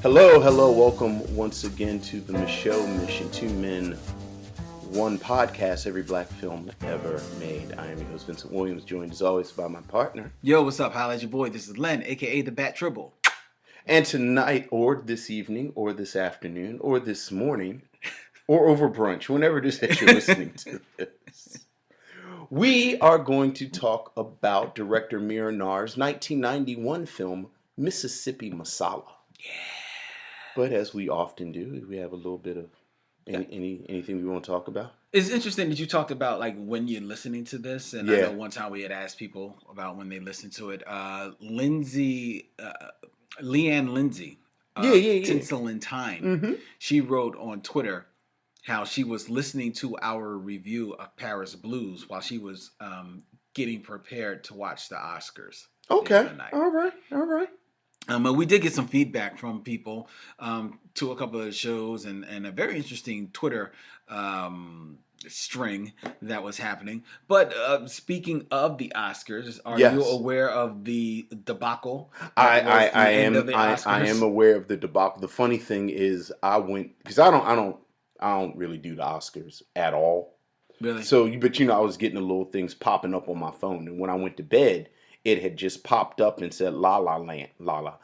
Hello, hello, welcome once again to the Micheaux Mission, Two Men, One Podcast, every black film ever made. I am your host, Vincent Williams, joined as always by my partner. Yo, what's up? Holla at your boy. This is Len, a.k.a. the Bat Tribble. And tonight, or this evening, or this afternoon, or this morning, or over brunch, whenever it is that you're listening to this, we are going to talk about director Mira's 1991 film, Mississippi Masala. Yeah. But as we often do, we have a little bit of anything we want to talk about. It's interesting that you talked about like when you're listening to this, and I know one time we had asked people about when they listened to it. Leanne Lindsay, Tinsel and Time, she wrote on Twitter how she was listening to our review of Paris Blues while she was getting prepared to watch the Oscars. Okay, all right. But we did get some feedback from people to a couple of the shows and a very interesting Twitter string that was happening. But speaking of the Oscars, are you aware of the debacle? I am aware of the debacle. The funny thing is, I went because I don't really do the Oscars at all. Really? So, but I was getting the little things popping up on my phone, and when I went to bed, it had just popped up and said La La Land. La La.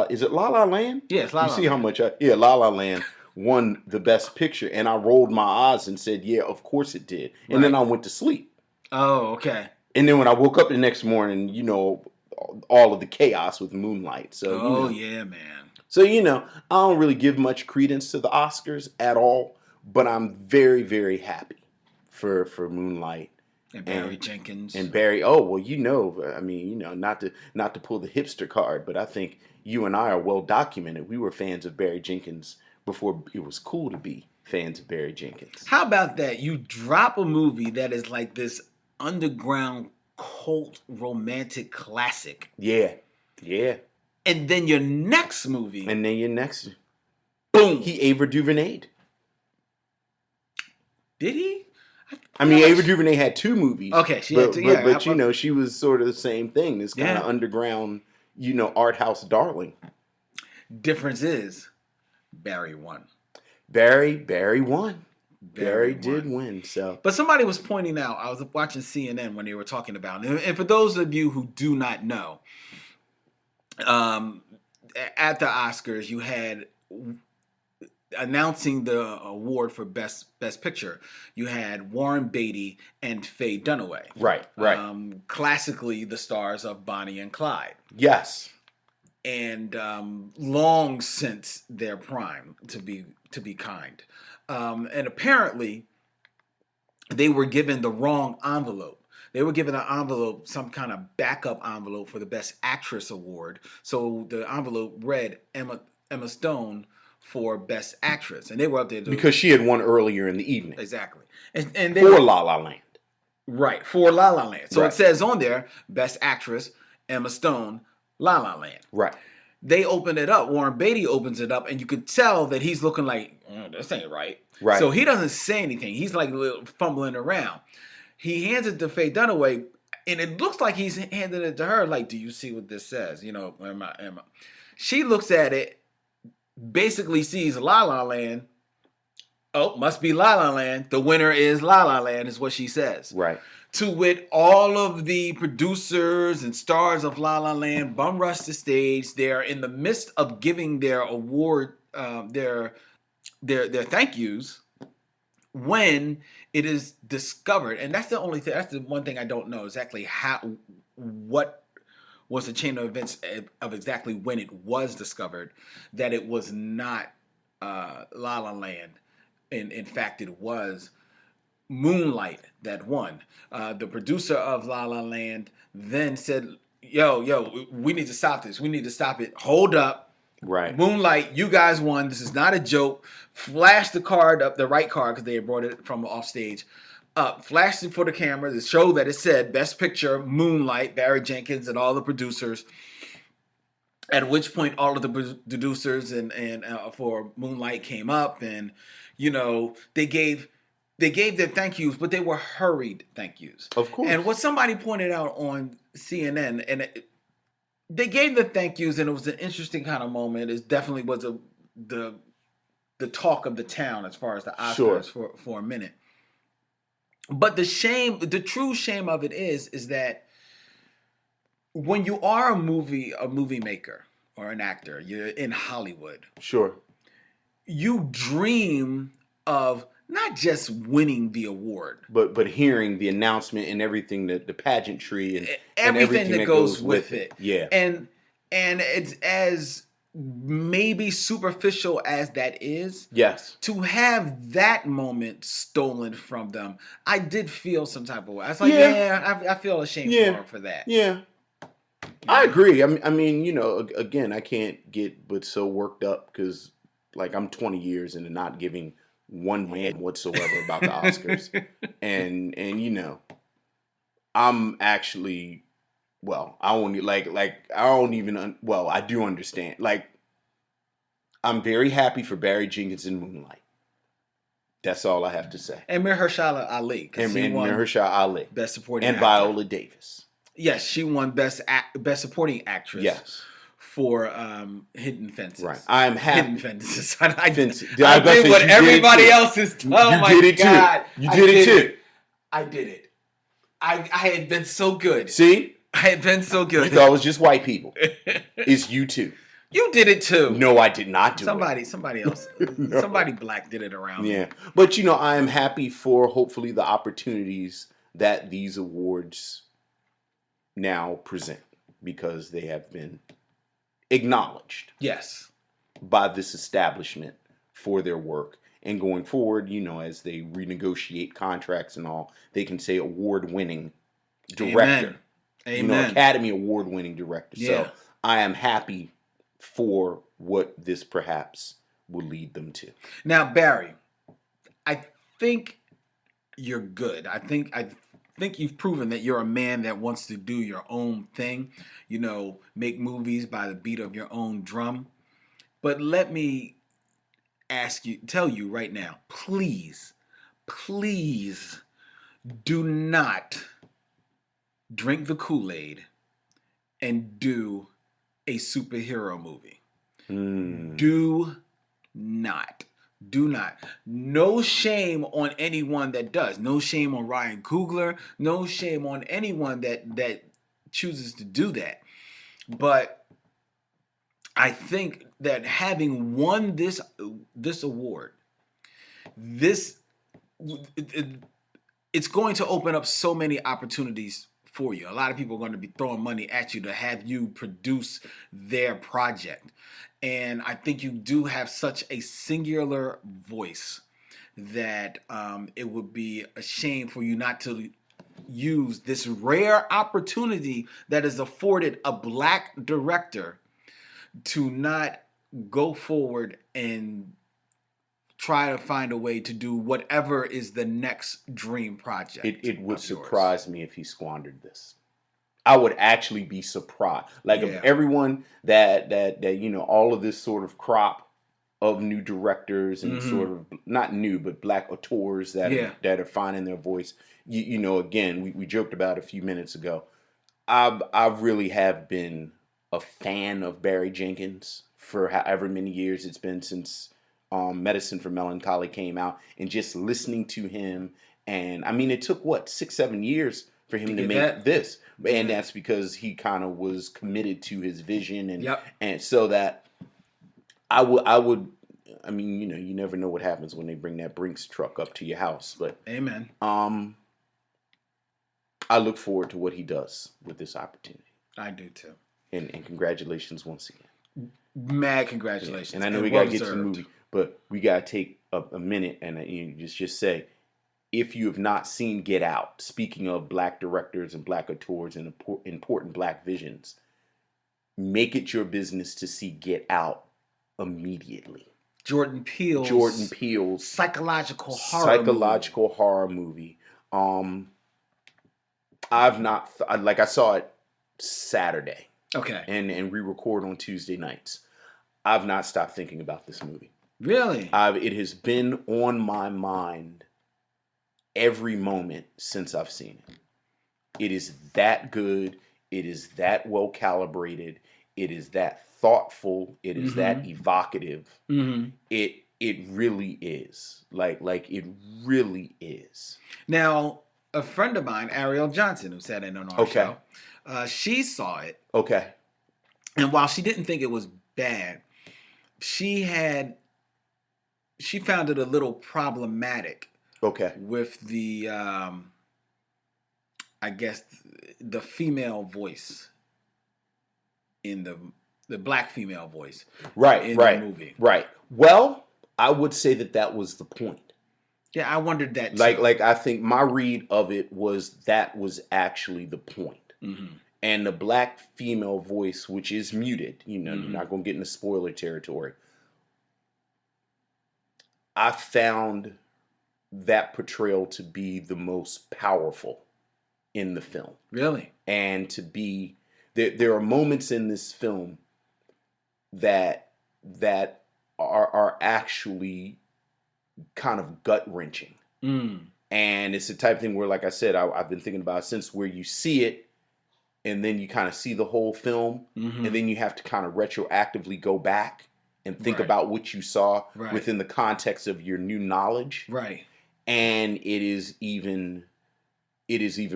Is it La La Land? Yeah, it's La La Land. You see how much La La Land won the best picture, and I rolled my eyes and said, yeah, of course it did. And then I went to sleep. Oh, okay. And then when I woke up the next morning, all of the chaos with Moonlight. So yeah, man. So I don't really give much credence to the Oscars at all, but I'm very, very happy for Moonlight. And Barry Jenkins. And Barry, not to pull the hipster card, but I think you and I are well documented. We were fans of Barry Jenkins before it was cool to be fans of Barry Jenkins. How about that? You drop a movie that is like this underground cult romantic classic. Yeah. And then your next movie. Boom. He Ava DuVernay'd. Did he? Ava DuVernay had two movies. Okay, she had two. But she was sort of the same thing. This kind of underground, art house darling. Difference is, Barry won. Barry won. Barry did win. So, but somebody was pointing out. I was watching CNN when they were talking about it. And for those of you who do not know, at the Oscars, you had announcing the award for best picture, you had Warren Beatty and Faye Dunaway. Right. Classically, the stars of Bonnie and Clyde. Yes. And long since their prime, to be kind. And apparently, they were given the wrong envelope. They were given an envelope, some kind of backup envelope for the Best Actress award. So the envelope read Emma Stone for Best Actress, and they were up there because she had won earlier in the evening. Exactly, and they for La La Land, right? For La La Land. So it says on there, Best Actress, Emma Stone, La La Land. Right. They open it up. Warren Beatty opens it up, and you could tell that he's looking like, this ain't right. Right. So he doesn't say anything. He's like fumbling around. He hands it to Faye Dunaway, and it looks like he's handing it to her. Like, do you see what this says? Emma. She looks at it. Basically sees La La Land. Oh, must be La La Land. The winner is La La Land, is what she says. Right. To wit, all of the producers and stars of La La Land bum rush the stage. They're in the midst of giving their award, their thank yous, when it is discovered. And that's the only thing. That's the one thing I don't know exactly what was the chain of events of exactly when it was discovered that it was not La La Land. In fact, it was Moonlight that won. The producer of La La Land then said, yo, we need to stop this. We need to stop it. Hold up. Right. Moonlight, you guys won. This is not a joke. Flash the card up, the right card, because they had brought it from off stage. Flashed it for the camera to show that it said Best Picture, Moonlight, Barry Jenkins, and all the producers. At which point, all of the producers and for Moonlight came up, and they gave their thank yous, but they were hurried thank yous. Of course. And what somebody pointed out on CNN, and they gave the thank yous, and it was an interesting kind of moment. It definitely was the talk of the town as far as the Oscars for a minute. But the true shame of it is that when you are a movie maker or an actor, you're in Hollywood. Sure. You dream of not just winning the award, but hearing the announcement and everything, that the pageantry and everything that goes with it. Yeah. And it's as maybe superficial as that is. Yes. To have that moment stolen from them, I did feel some type of way. I was like, I feel ashamed for that. Yeah. I agree. I mean, you know, again, I can't get but so worked up because, like, I'm 20 years into not giving one man whatsoever about the Oscars, and you know, I'm actually, well, I only I don't even well, I do understand. Like, I'm very happy for Barry Jenkins in Moonlight. That's all I have to say. And Mahershala Ali, and Mahershala Ali, Best Supporting and Actor. Viola Davis. Yes, she won Best Supporting Actress. Yes. For Hidden Fences. Right. I'm happy. Hidden Fences. I did what everybody else is. Oh my did it God. Too. You did it too. I did it. I had been so good. See? I had been so good. You thought it was just white people. It's you too. You did it too. No, I did not do Somebody else. No. Somebody black did it around me. Yeah. But, you know, I am happy for hopefully the opportunities that these awards now present, because they have been acknowledged, yes, by this establishment for their work. And going forward, you know, as they renegotiate contracts and all, they can say award-winning director. Amen. You know, Academy Award-winning director. Yeah. So I am happy for what this perhaps will lead them to. Now, Barry, I think you're good. I think you've proven that you're a man that wants to do your own thing, you know, make movies by the beat of your own drum. But let me tell you right now, please do not drink the Kool-Aid and do a superhero movie. Do not. No shame on anyone that does. No shame on Ryan Coogler. No shame on anyone that chooses to do that. But I think that having won this award, it's going to open up so many opportunities for you. A lot of people are going to be throwing money at you to have you produce their project. And I think you do have such a singular voice that it would be a shame for you not to use this rare opportunity that is afforded a black director to not go forward and try to find a way to do whatever is the next dream project. It would surprise me if he squandered this. I would actually be surprised. Like, of everyone that you know, all of this sort of crop of new directors and sort of not new, but black auteurs that are finding their voice. You know, again, we joked about a few minutes ago. I really have been a fan of Barry Jenkins for however many years it's been since Medicine for Melancholy came out, and just listening to him. And I mean, it took 6-7 years for him to make this, and that's because he kind of was committed to his vision, and so that I would. I mean, you know, you never know what happens when they bring that Brinks truck up to your house, but amen. I look forward to what he does with this opportunity. I do too. And congratulations once again. Mad congratulations. And I know we gotta get to the movie, but we gotta take a minute and just say, if you have not seen Get Out, speaking of black directors and black auteurs and important black visions, make it your business to see Get Out immediately. Jordan Peele's psychological horror movie. I've not I saw it Saturday. Okay. And we record on Tuesday nights. I've not stopped thinking about this movie. Really? It has been on my mind every moment since I've seen it. It is that good. It is that well calibrated. It is that thoughtful. It is that evocative. It really is. Like it really is. Now, a friend of mine, Ariel Johnson, who sat in on our show, she saw it. Okay. And while she didn't think it was bad, she found it a little problematic. Okay. With the, I guess, the female voice in the black female voice, in the movie. Right. Well, I would say that was the point. Yeah, I wondered that too. Like I think my read of it was that was actually the point. And the black female voice, which is muted, you're not going to get into spoiler territory. I found that portrayal to be the most powerful in the film. Really? And to be there are moments in this film that are actually kind of gut-wrenching. And it's the type of thing where, like I said, I've been thinking about it since, where you see it and then you kind of see the whole film and then you have to kind of retroactively go back and think about what you saw within the context of your new knowledge. Right. And it is even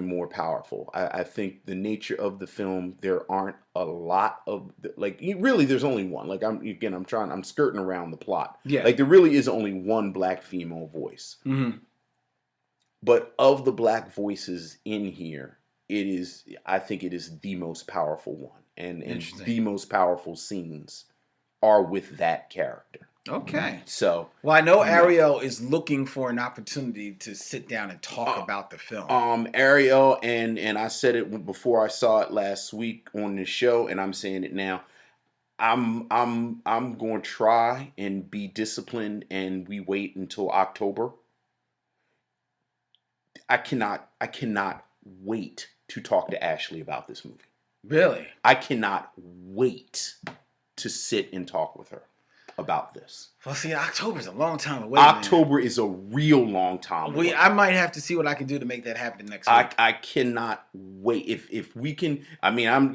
more powerful. I think the nature of the film, there aren't a lot of, really there's only one. Like I'm skirting around the plot. Yeah. Like there really is only one black female voice. But of the black voices in here, I think it is the most powerful one. And the most powerful scenes are with that character. Okay. So, well, I know Ariel is looking for an opportunity to sit down and talk about the film. Ariel, and I said it before I saw it last week on the show, and I'm saying it now. I'm going to try and be disciplined, and we wait until October. I cannot wait to talk to Ashley about this movie. Really? I cannot wait to sit and talk with her about this. Well, see, October's a long time away. October is a real long time away. I might have to see what I can do to make that happen next week. I cannot wait. If we can, I mean, I'm,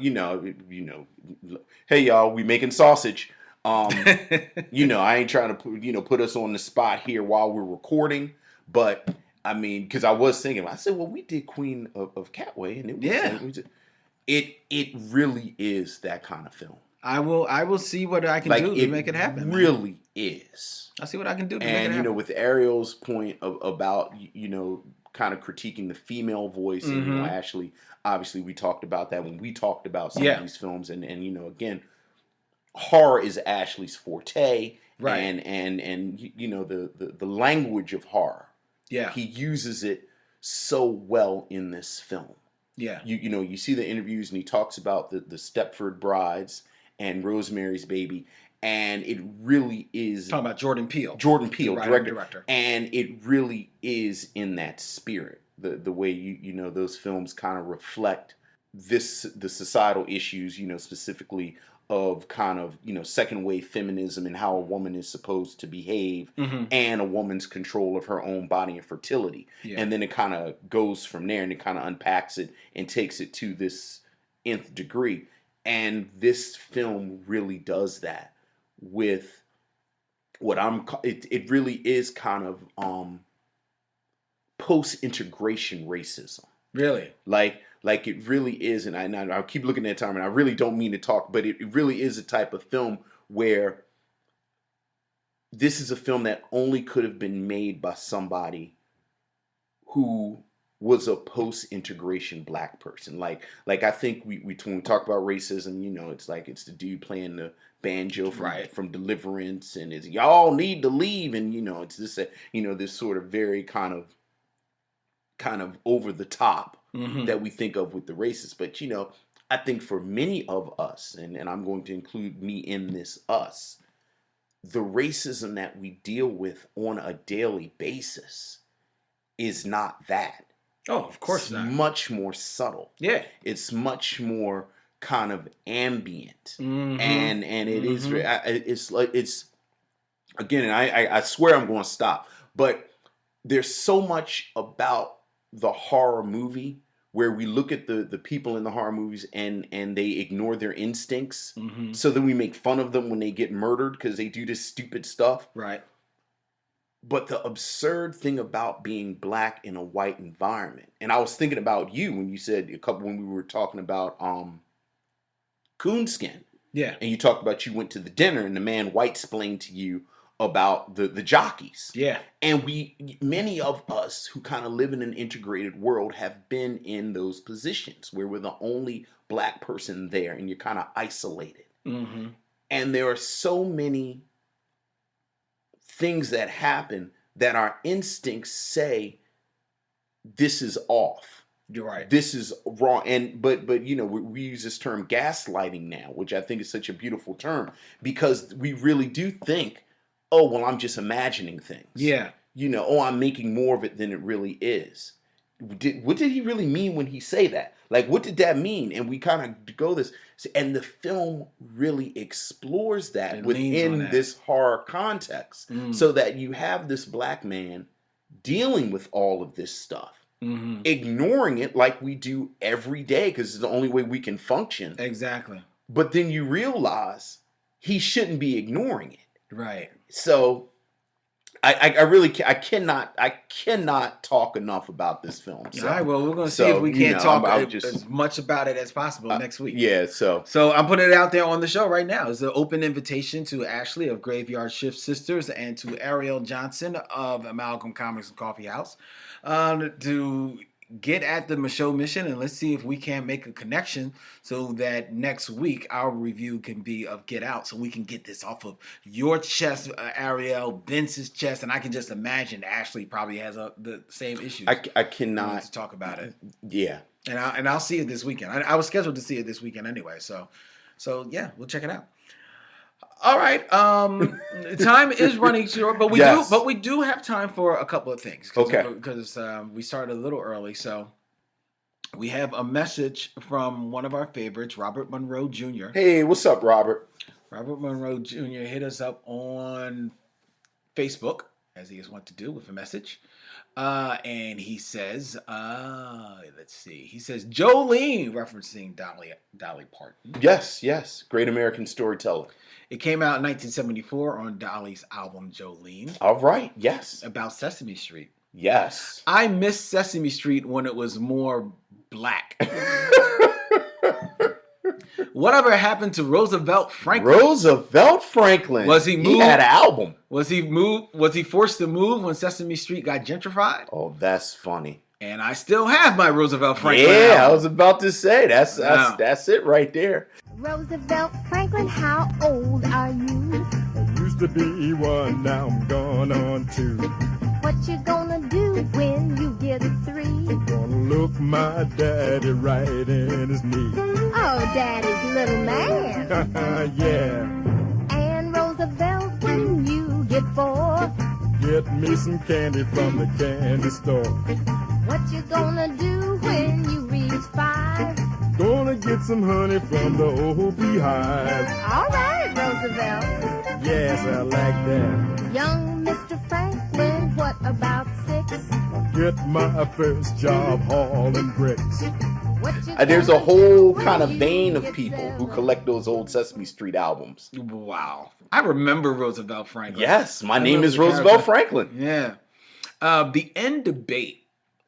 hey y'all, we making sausage. I ain't trying to put us on the spot here while we're recording, but I mean, because I was thinking, I said, well, we did Queen of Catway, and it was it really is that kind of film. I will see what I can do to make it happen. It really is. I'll see what I can do to make it happen. And, with Ariel's point about, kind of critiquing the female voice, and, Ashley, obviously we talked about that when we talked about some of these films, and again, horror is Ashley's forte, right? And the language of horror, he uses it so well in this film. Yeah, you see the interviews, and he talks about the Stepford Brides and Rosemary's Baby, and it really is talking about Jordan Peele, director, and it really is in that spirit. The way those films kind of reflect the societal issues, specifically of kind of second wave feminism and how a woman is supposed to behave, and a woman's control of her own body and fertility, and then it kind of goes from there, and it kind of unpacks it and takes it to this nth degree. And this film really does that with what it really is kind of post-integration racism. Really? Like it really is, and I keep looking at time, and I really don't mean to talk, but it really is a type of film where this is a film that only could have been made by somebody who was a post-integration black person. Like I think when we talk about racism, it's like it's the dude playing the banjo from Deliverance, and it's y'all need to leave, and it's this this sort of very kind of over the top that we think of with the racists. But I think for many of us, and I'm going to include me in this us, the racism that we deal with on a daily basis is not that. Oh, of course not. It's much more subtle. Yeah. It's much more kind of ambient. And it is, it's like, it's, again, and I swear I'm going to stop, but there's so much about the horror movie where we look at the people in the horror movies and they ignore their instincts, Mm-hmm. so then we make fun of them when they get murdered because they do this stupid stuff. Right. But the absurd thing about being black in a white environment, and I was thinking about you when you said when we were talking about coonskin. Yeah. And you talked about you went to the dinner and the man white-splained to you about the jockeys. Yeah. And many of us who kind of live in an integrated world have been in those positions where we're the only black person there and you're kind of isolated. Mm-hmm. And there are so many things that happen that our instincts say this is off. You're right. This is wrong. And but we use this term gaslighting now, which I think is such a beautiful term because we really do think, oh, well, I'm just imagining things. Yeah. I'm making more of it than it really is. What did he really mean when he say that? Like, what did that mean? And we kind of go this, and the film really explores that within this horror context, so that you have this black man dealing with all of this stuff, ignoring it like we do every day because it's the only way we can function. Exactly. But then you realize he shouldn't be ignoring it. Right. So I cannot talk enough about this film. So, all right, well, we're going to see if we can't talk as much about it as possible next week. Yeah, so I'm putting it out there on the show right now. It's an open invitation to Ashley of Graveyard Shift Sisters and to Ariel Johnson of Amalgam Comics and Coffee House to get at the Micheaux mission, and let's see if we can make a connection so that next week our review can be of Get Out, so we can get this off of your chest, Ariel, Vince's chest, and I can just imagine Ashley probably has the same issues. I cannot to talk about it. Yeah, and I'll see it this weekend. I was scheduled to see it this weekend anyway, so yeah, we'll check it out. All right. Time is running short, but we do have time for a couple of things. Okay. Because we started a little early, so we have a message from one of our favorites, Robert Monroe Jr. Hey, what's up, Robert? Robert Monroe Jr. hit us up on Facebook, as he is wont to do, with a message. And he says, let's see. He says, Jolene, referencing Dolly Parton. Yes. Great American storyteller. It came out in 1974 on Dolly's album Jolene. All right, yes. About Sesame Street. Yes. I miss Sesame Street when it was more black. Whatever happened to Roosevelt Franklin? Roosevelt Franklin. Was he moved? He had an album. Was he forced to move when Sesame Street got gentrified? Oh, that's funny. And I still have my Roosevelt Franklin album. I was about to say that's it right there. Roosevelt Franklin, how old are you? I used to be one, now I'm gone on two. What you gonna do when you get 3? Gonna look my daddy right in his knee. Oh, Daddy's little man. Yeah. And Roosevelt, when you get 4, get me some candy from the candy store. What you gonna do when you reach 5? Gonna get some honey from the old beehive. All right, Roosevelt. Yes, I like that. Young Mr. Franklin, what about 6? I'll get my first job hauling bricks. There's a whole kind of vein of people who collect those old Sesame Street albums. Wow. I remember Roosevelt Franklin. Yes, my name is Roosevelt Franklin. Yeah. The end debate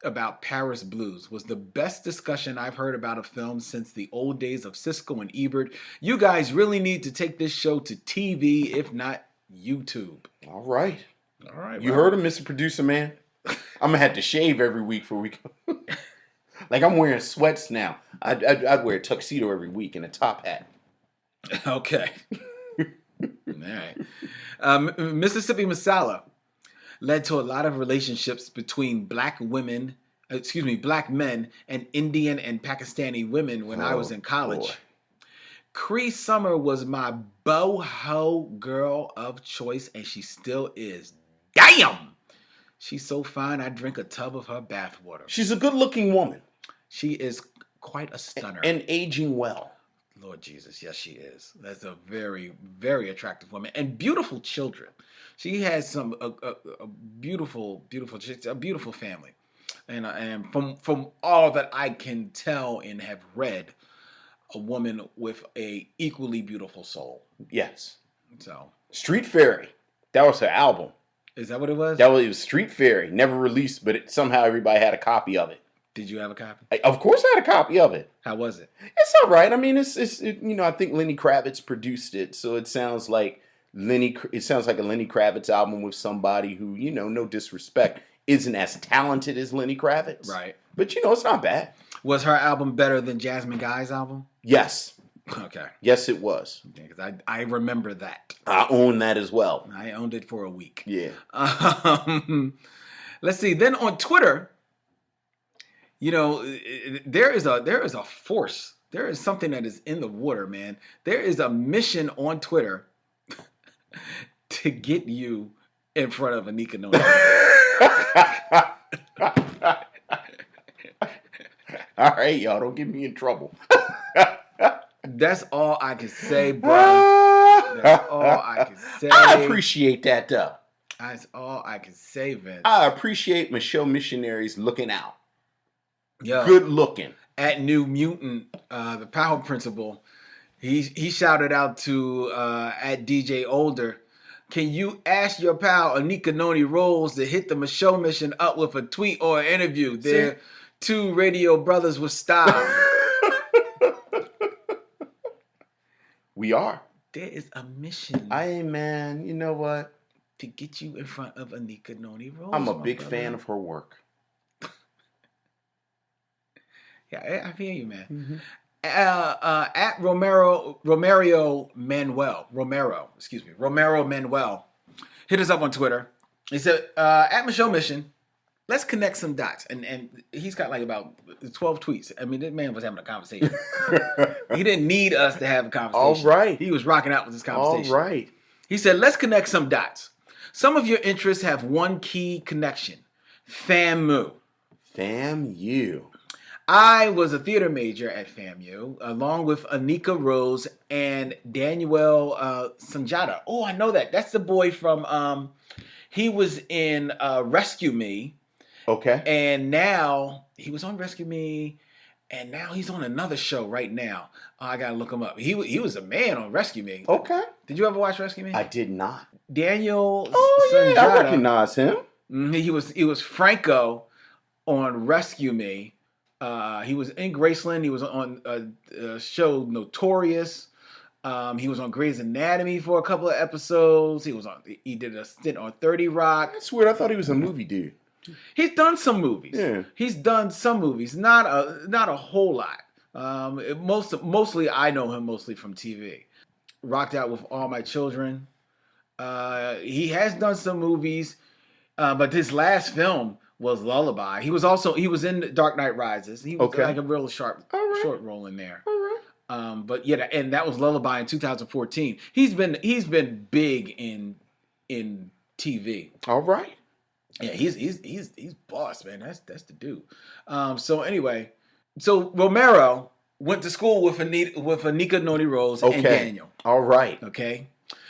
about Paris Blues was the best discussion I've heard about a film since the old days of Siskel and Ebert. You guys really need to take this show to TV, if not YouTube. All right. You well. heard him, Mr. Producer Man? I'm going to have to shave every week for a week. Like, I'm wearing sweats now. I'd wear a tuxedo every week and a top hat. Okay. All right. Mississippi Masala led to a lot of relationships between black men and Indian and Pakistani women when I was in college. Boy. Cree Summer was my boho girl of choice, and she still is. Damn! She's so fine, I drink a tub of her bathwater. She's a good-looking woman. She is quite a stunner. And aging well. Lord Jesus, yes, she is. That's a very, very attractive woman. And beautiful children. She has a beautiful family. And from all that I can tell and have read, a woman with a equally beautiful soul. Yes. So Street Fairy. That was her album. is that what it was? It was Street Fairy. Never released, but somehow everybody had a copy of it. Did you have a copy? Of course I had a copy of it. How was it? It's all right. I mean, I think Lenny Kravitz produced it, so it sounds like a Lenny Kravitz album with somebody who, no disrespect, isn't as talented as Lenny Kravitz. Right. But it's not bad. Was her album better than Jasmine Guy's album? Yes. Okay. Yes, it was. Because I remember that. I own that as well. I owned it for a week. Yeah. Let's see. Then on Twitter, there is a force. There is something that is in the water, man. There is a mission on Twitter to get you in front of Anika Noni. All right, y'all, don't get me in trouble. That's all I can say, bro. That's all I can say. I appreciate that, though. That's all I can say, Vince. I appreciate Micheaux Missionaries looking out. Yeah. Good looking. At New Mutant, the Power Principal, he shouted out to at DJ Older, can you ask your pal Anika Noni Rose to hit the Micheaux Mission up with a tweet or an interview? They're two radio brothers with style. We are. There is a mission. Man, you know what? To get you in front of Anika Noni Rose. I'm a big fan of her work. Yeah, I feel you, man. Mm-hmm. At Romero Manuel, hit us up on Twitter. He said, at Micheaux Mission, let's connect some dots. And he's got like about 12 tweets. I mean, this man was having a conversation. He didn't need us to have a conversation. All right. He was rocking out with this conversation. All right. He said, let's connect some dots. Some of your interests have one key connection. FAMU. FAMU. I was a theater major at FAMU, along with Anika Rose and Daniel Sanjata. Oh, I know that. That's the boy from, he was in Rescue Me. Okay. And now, he was on Rescue Me, and now he's on another show right now. I got to look him up. He was a man on Rescue Me. Okay. Did you ever watch Rescue Me? I did not. Daniel Sanjata. Sanjata. I recognize him. He was Franco on Rescue Me. He was in Graceland. He was on a show Notorious. He was on Grey's Anatomy for a couple of episodes. He did a stint on 30 Rock. That's weird. I thought he was a movie dude. He's done some movies. Yeah. He's done some movies. Not a whole lot. Mostly I know him mostly from TV. Rocked out with All My Children. He has done some movies, but his last film was Lullaby. He was in Dark Knight Rises. He was like a real short role in there. All right. But yeah, and that was Lullaby in 2014. He's been big in TV. All right. Yeah, he's boss, man. That's the dude. So anyway, Romero went to school with Anika Noni Rose and Daniel. All right. Okay.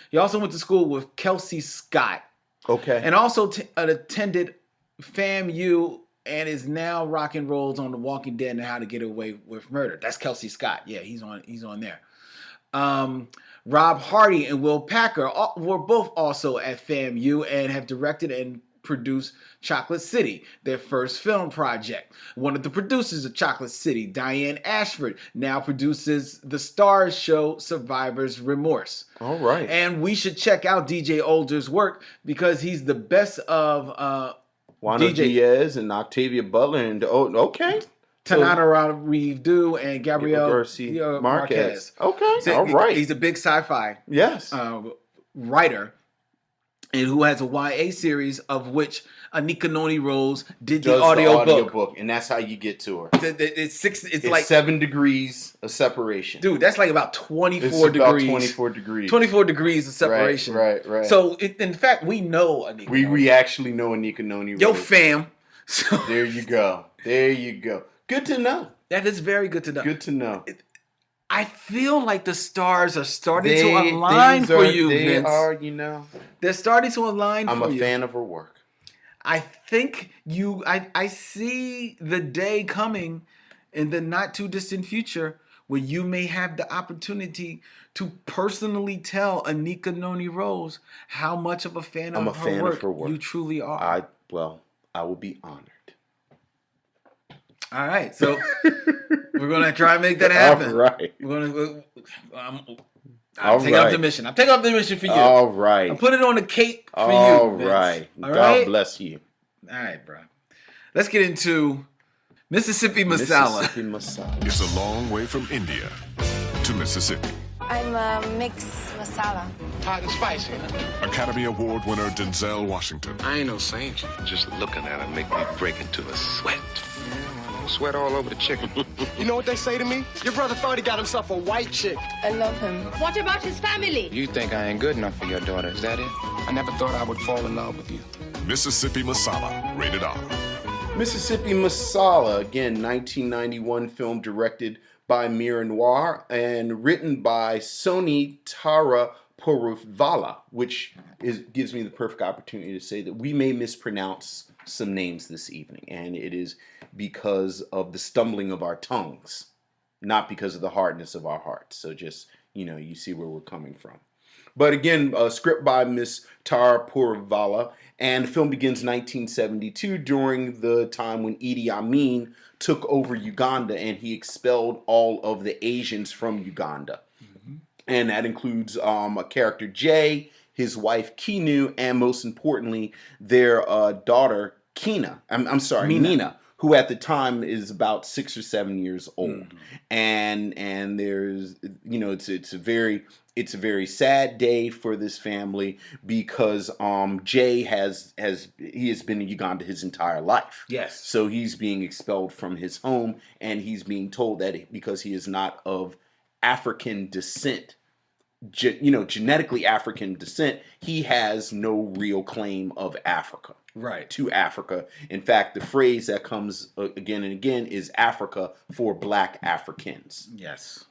He also went to school with Kelsey Scott. Okay. And also attended FAMU and is now rocking roles on The Walking Dead and How to Get Away with Murder. That's Kelsey Scott. Yeah, he's on there. Rob Hardy and Will Packer were both also at FAMU and have directed and produced Chocolate City, their first film project. One of the producers of Chocolate City, Diane Ashford, now produces the Starz show Survivor's Remorse. All right. And we should check out DJ Older's work because he's the best of Juana Diaz and Octavia Butler and okay. Tanana Reeve-Du and Gabrielle Garcia Marquez. Okay. So all right. He's a big sci-fi writer. And who has a YA series of which Anika Noni Rose did the audio book. And that's how you get to her. It's like 7 degrees of separation. Dude, that's like about 24 degrees. About 24 degrees. 24 degrees of separation. Right. So, in fact, we know Anika Noni. We actually know Anika Noni Rose. Yo, fam. So, there you go. Good to know. That is very good to know. Good to know. I feel like the stars are starting to align for you, Vince. They are, They're starting to align for you. I'm a fan of her work. I think I see the day coming in the not too distant future where you may have the opportunity to personally tell Anika Noni Rose how much of a fan I'm a of fan her of her work work. you truly are. I will be honored. All right, so we're gonna try and make that happen. All right. We're gonna. I'm All taking up right. the mission. I'm taking up the mission for you. All right. I'm putting it on the cake for All you, Vince. right. All God right? bless you. All right, bro. Let's get into Mississippi Masala. Mississippi Masala. It's a long way from India to Mississippi. I'm a mixed masala. Hot and spicy. Academy Award winner Denzel Washington. I ain't no saint. Just looking at her make me break into a sweat. Sweat all over the chicken. You know what they say to me? Your brother thought he got himself a white chick. I love him. What about his family? You think I ain't good enough for your daughter, is that it? I never thought I would fall in love with you. Mississippi Masala, rated R. Mississippi Masala, again, 1991 film directed by Mira and written by Soni Tara Porufvala, which gives me the perfect opportunity to say that we may mispronounce some names this evening, and it is because of the stumbling of our tongues, not because of the hardness of our hearts. So just, you see where we're coming from. But again, a script by Miss Tara Porufvala, and the film begins 1972 during the time when Idi Amin took over Uganda and he expelled all of the Asians from Uganda. Mm-hmm. And that includes a character Jay, his wife Kinu, and most importantly, their daughter Kina. Mina, who at the time is about 6 or 7 years old. Mm-hmm. And there's, it's a very sad day for this family because Jay has been in Uganda his entire life. Yes. So he's being expelled from his home, and he's being told that because he is not of African descent, genetically African descent, he has no real claim of Africa. Right. To Africa. In fact, the phrase that comes again and again is Africa for Black Africans. Yes.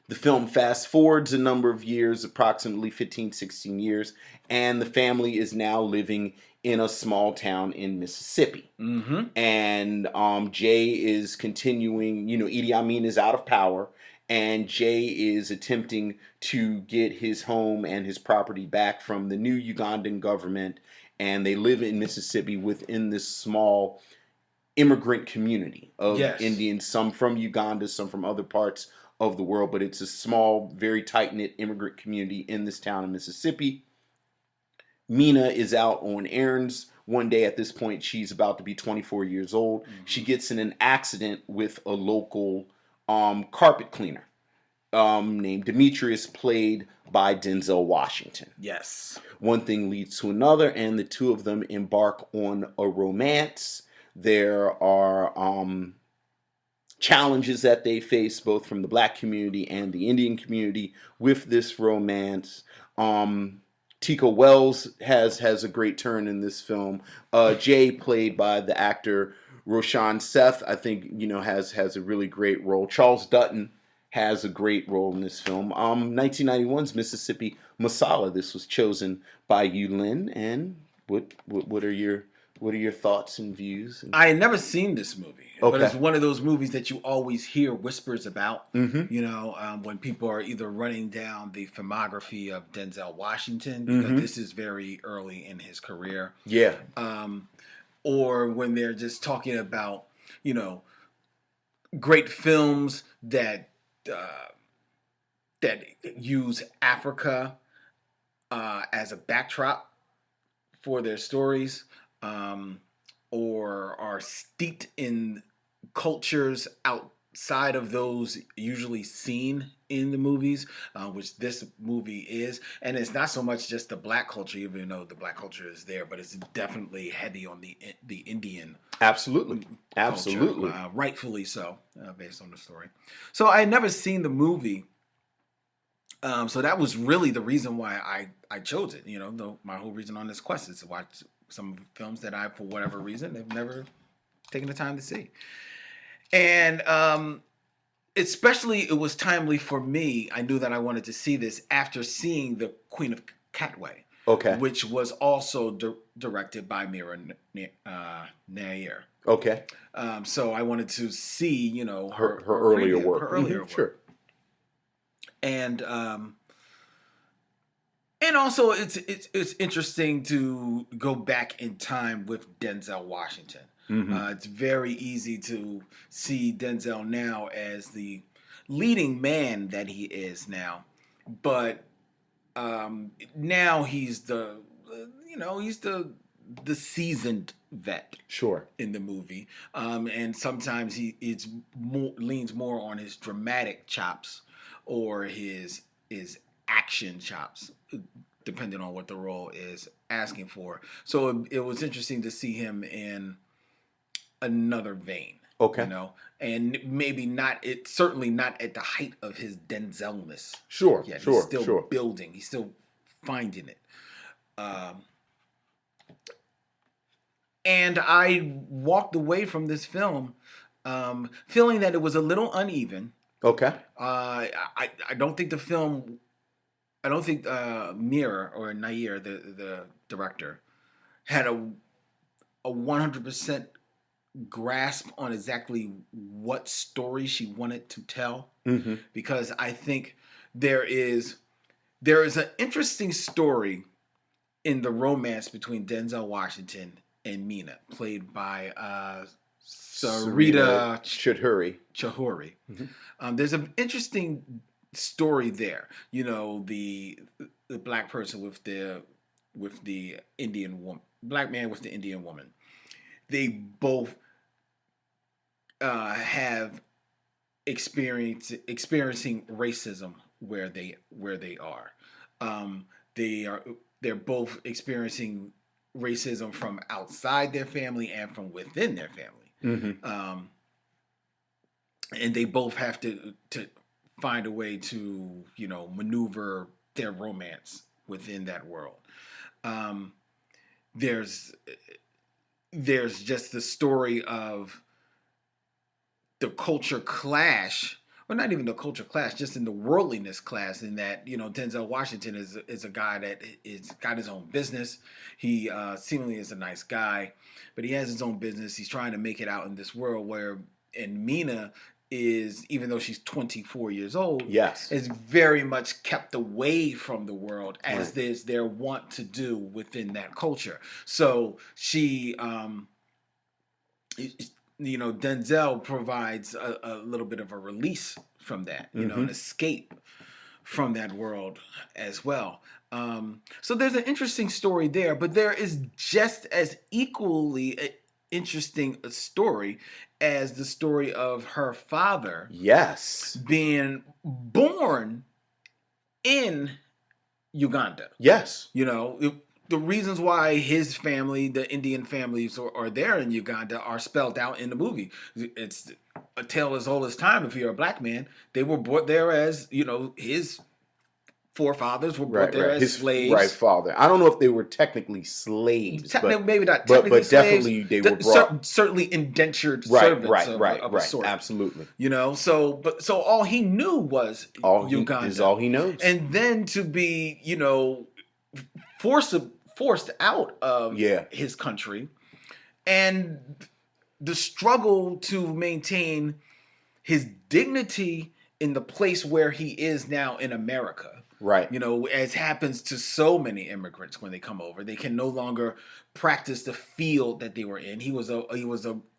The film fast forwards a number of years, approximately 15, 16 years, and the family is now living in a small town in Mississippi. Mm-hmm. And Jay is continuing, Idi Amin is out of power, and Jay is attempting to get his home and his property back from the new Ugandan government, and they live in Mississippi within this small immigrant community of Indians, some from Uganda, some from other parts of the world, but it's a small, very tight-knit immigrant community in this town in Mississippi. Mina is out on errands one day. At this point, she's about to be 24 years old. Mm-hmm. She gets in an accident with a local carpet cleaner named Demetrius, played by Denzel Washington. Yes. One thing leads to another, and the two of them embark on a romance. There are challenges that they face both from the Black community and the Indian community with this romance. Tika Wells has a great turn in this film. Jay, played by the actor Roshan Seth, I think has a really great role. Charles Dutton has a great role in this film. 1991's Mississippi Masala. This was chosen by you, Lynn. And what are your thoughts and views? I had never seen this movie, okay, but it's one of those movies that you always hear whispers about. Mm-hmm. When people are either running down the filmography of Denzel Washington, because mm-hmm. this is very early in his career. Yeah. Or when they're just talking about, great films that use Africa as a backdrop for their stories. Or are steeped in cultures outside of those usually seen in the movies, which this movie is. And it's not so much just the Black culture, even though the Black culture is there, but it's definitely heavy on the Indian Absolutely. culture, rightfully so, based on the story. So I had never seen the movie. So that was really the reason why I chose it. My whole reason on this quest is to watch some films that I, for whatever reason, have never taken the time to see. And especially it was timely for me. I knew that I wanted to see this after seeing The Queen of Catway, Okay. which was also directed by Mira Nair. Okay. So I wanted to see, you know, Her earlier preview, work. her earlier Mhm, work. Sure. And also it's interesting to go back in time with Denzel Washington. It's very easy to see Denzel now as the leading man that he is now, but now he's the seasoned vet. Sure. In the movie, and sometimes leans more on his dramatic chops or his action chops, depending on what the role is asking for. So it was interesting to see him in another vein. Okay. You know, and maybe certainly not at the height of his Denzelness. Sure. Yet. Sure. He's still sure. building. He's still finding it. And I walked away from this film feeling that it was a little uneven. Okay. I don't think the film, I don't think Mira or Nair, the director, had a 100% grasp on exactly what story she wanted to tell. Because I think there is an interesting story in the romance between Denzel Washington and Mina, played by Sarita Chahuri. There's an interesting story there. You know, the black person with the Indian woman, black man with the Indian woman. They both have experiencing racism where they are. They're both experiencing racism from outside their family and from within their family. And they both have to find a way to, you know, maneuver their romance within that world. There's just the story of the culture clash, or not even the culture clash, just in the worldliness clash, in that, you know, Denzel Washington is a guy that is got his own business. He seemingly is a nice guy, but he has his own business. He's trying to make it out in this world and Mina is, even though she's 24 years old, Yes. is very much kept away from the world, as is their want to do within that culture. So she, you know, Denzel provides a little bit of a release from that, you know, an escape from that world as well. So there's an interesting story there, but there is just as equally interesting a story as the story of her father. Yes. Being born in Uganda. Yes. You know, the reasons why his family, the Indian families, are there in Uganda are spelled out in the movie. It's a tale as old as time. If you're a black man, they were brought there as, you know, his forefathers were brought there as his slaves. Right, father. I don't know if they were technically slaves, maybe not but technically definitely they were brought. Certainly indentured servants of a sort. Absolutely. You know, so all he knew was Uganda. Is all he knows. And then to be, you know, forced out of his country, and the struggle to maintain his dignity in the place where he is now in America. Right. You know, as happens to so many immigrants when they come over, they can no longer practice the field that they were in. He was a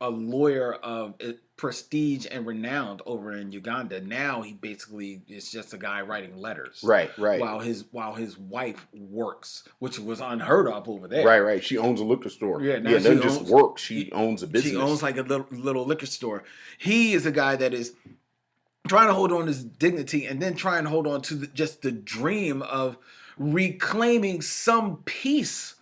lawyer of prestige and renowned over in Uganda. Now he basically is just a guy writing letters. Right. While his wife works, which was unheard of over there. Right. She owns a liquor store. Yeah, She doesn't just work. She owns a business. She owns like a little liquor store. He is a guy that is trying to hold on to his dignity, and then trying to hold on to just the dream of reclaiming some piece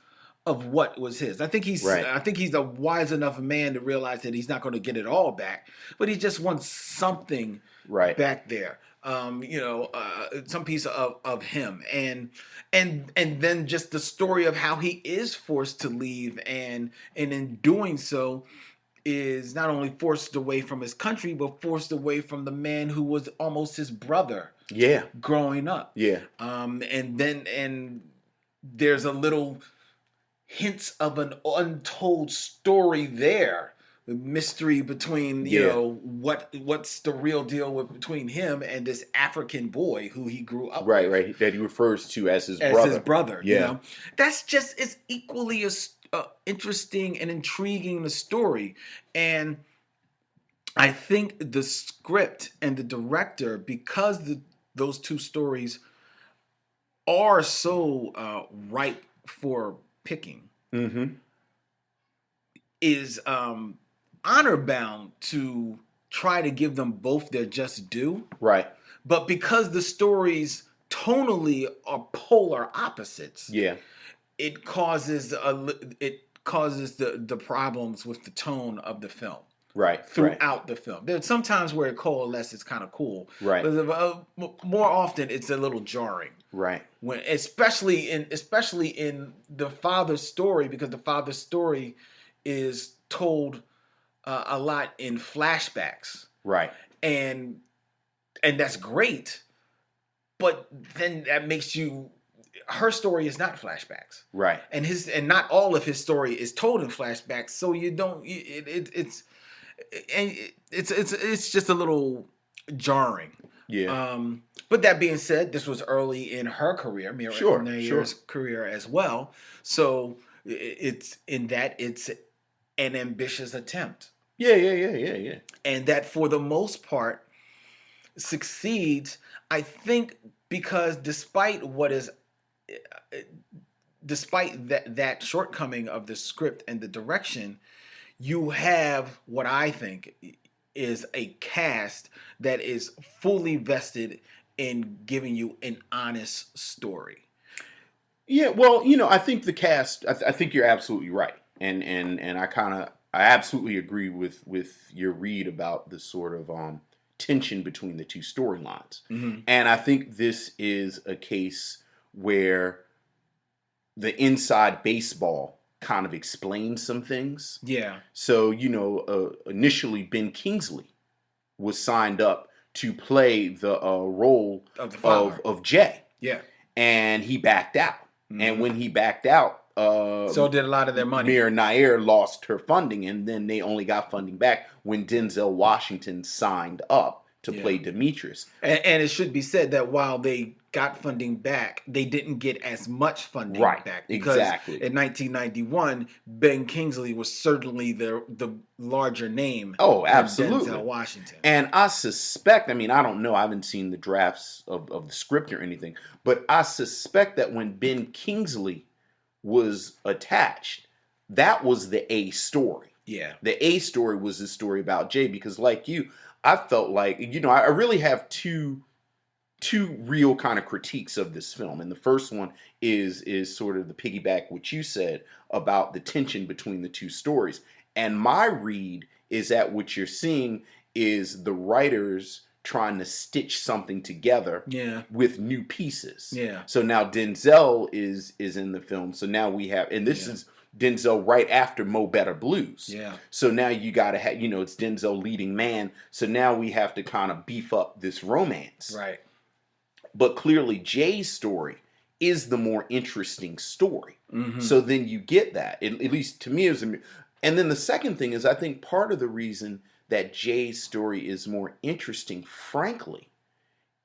of what was his. I think he's a wise enough man to realize that he's not going to get it all back, but he just wants something back there. You know, some piece of him, and then just the story of how he is forced to leave, and in doing so is not only forced away from his country, but forced away from the man who was almost his brother. Yeah. Growing up. Yeah. And there's a little hints of an untold story there. The mystery between, you know, what's the real deal between him and this African boy who he grew up with. Right. That he refers to as his brother. His brother, Yeah. you know. That's just, it's equally as interesting and intriguing a story. And I think the script and the director, because those two stories are so ripe for picking, is honor bound to try to give them both their just due. Right. But because the stories tonally are polar opposites, it causes the problems with the tone of the film. Right. Throughout the film. There's sometimes where it coalesces kind of cool. Right. But more often it's a little jarring. Right. When especially in the father's story, because the father's story is told a lot in flashbacks. Right. And that's great, but then that makes her story is not flashbacks. Right. And not all of his story is told in flashbacks, so you don't it's just a little jarring. Yeah. But that being said, this was early in her career, Mira Nair's career as well. So it's an ambitious attempt. Yeah. And that for the most part succeeds, I think, because despite that shortcoming of the script and the direction, you have what I think is a cast that is fully vested in giving you an honest story. Yeah, well, you know, I think the cast, I think you're absolutely right. And I absolutely agree with your read about the sort of tension between the two storylines. And I think this is a case where the inside baseball kind of explains some things. Yeah. So, you know, initially Ben Kingsley was signed up to play the role of Jay. Yeah. And he backed out. And when he backed out, so did a lot of their money. Mira Nair lost her funding, and then they only got funding back when Denzel Washington signed up to play Demetrius. And it should be said that while they got funding back, they didn't get as much funding back. Because in 1991, Ben Kingsley was certainly the larger name. Oh, absolutely. Denzel Washington. And I suspect, I mean, I don't know, I haven't seen the drafts of the script or anything, but I suspect that when Ben Kingsley was attached, that was the A story. Yeah. The A story was the story about Jay, because like you, I felt like, you know, I really have two real kind of critiques of this film. And the first one is sort of the piggyback what you said about the tension between the two stories. And my read is that what you're seeing is the writers trying to stitch something together with new pieces. Yeah. So now Denzel is in the film. So now we have, and this is Denzel right after Mo Better Blues. Yeah. So now you got to have, you know, it's Denzel leading man. So now we have to kind of beef up this romance. Right. But clearly Jay's story is the more interesting story. So then you get that, at least to me. And then the second thing is, I think part of the reason that Jay's story is more interesting, frankly,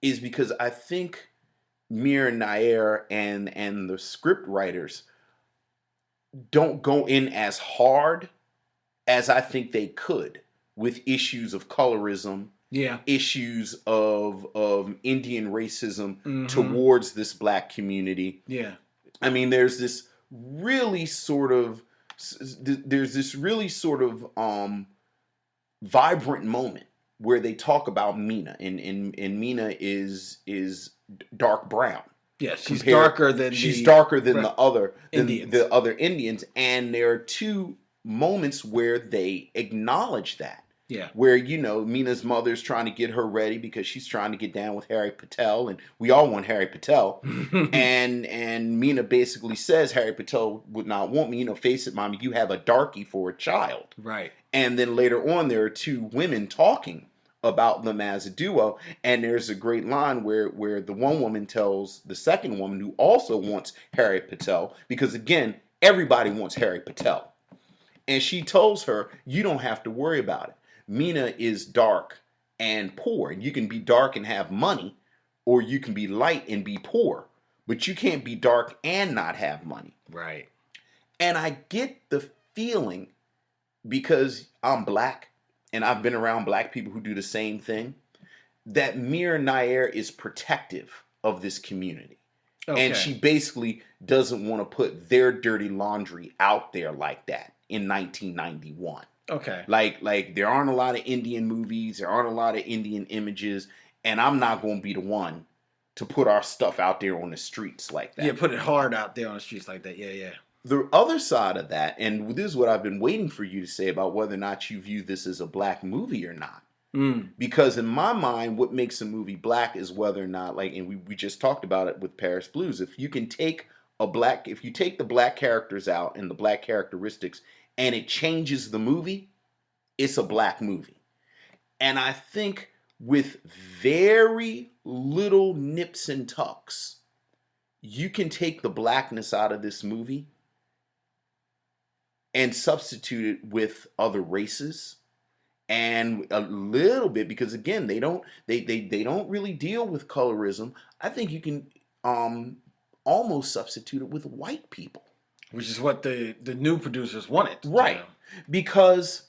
is because I think Mira Nair and the script writers don't go in as hard as I think they could with issues of colorism, issues of Indian racism towards this black community. Yeah. I mean, there's this really sort of vibrant moment where they talk about Mina, and Mina is dark brown. Yeah, she's darker than the other Indians. And there are two moments where they acknowledge that. Yeah. Where, you know, Mina's mother's trying to get her ready because she's trying to get down with Harry Patel, and we all want Harry Patel. and Mina basically says Harry Patel would not want me. You know, face it, mommy, you have a darkie for a child. Right. And then later on, there are two women talking about them as a duo. And there's a great line where the one woman tells the second woman, who also wants Harry Patel, because again, everybody wants Harry Patel. And she tells her, you don't have to worry about it. Mina is dark and poor. You can be dark and have money, or you can be light and be poor. But you can't be dark and not have money. Right. And I get the feeling, because I'm black and I've been around black people who do the same thing, that Mira Nair is protective of this community. Okay. And she basically doesn't want to put their dirty laundry out there like that in 1991. Okay. Like there aren't a lot of Indian movies, there aren't a lot of Indian images, and I'm not going to be the one to put our stuff out there on the streets like that. Yeah, put it hard out there on the streets like that. Yeah, yeah. The other side of that, and this is what I've been waiting for you to say about whether or not you view this as a black movie or not. Because in my mind, what makes a movie black is whether or not, like, and we just talked about it with Paris Blues. If you take the black characters out and the black characteristics, and it changes the movie, it's a black movie. And I think with very little nips and tucks, you can take the blackness out of this movie and substitute it with other races. And a little bit, because again, they don't really deal with colorism. I think you can almost substitute it with white people, which is what the new producers wanted, right? You know? Because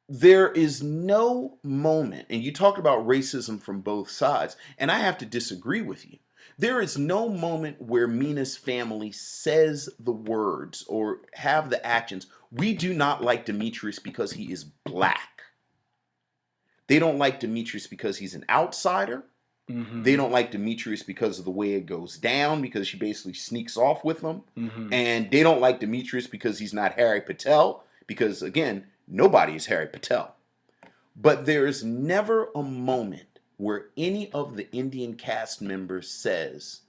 there is no moment, and you talked about racism from both sides, and I have to disagree with you. There is no moment where Mina's family says the words or have the actions, we do not like Demetrius because he is black. They don't like Demetrius because he's an outsider. Mm-hmm. They don't like Demetrius because of the way it goes down, because she basically sneaks off with them. Mm-hmm. And they don't like Demetrius because he's not Harry Patel, because again, nobody is Harry Patel. But there is never a moment where any of the Indian cast members says,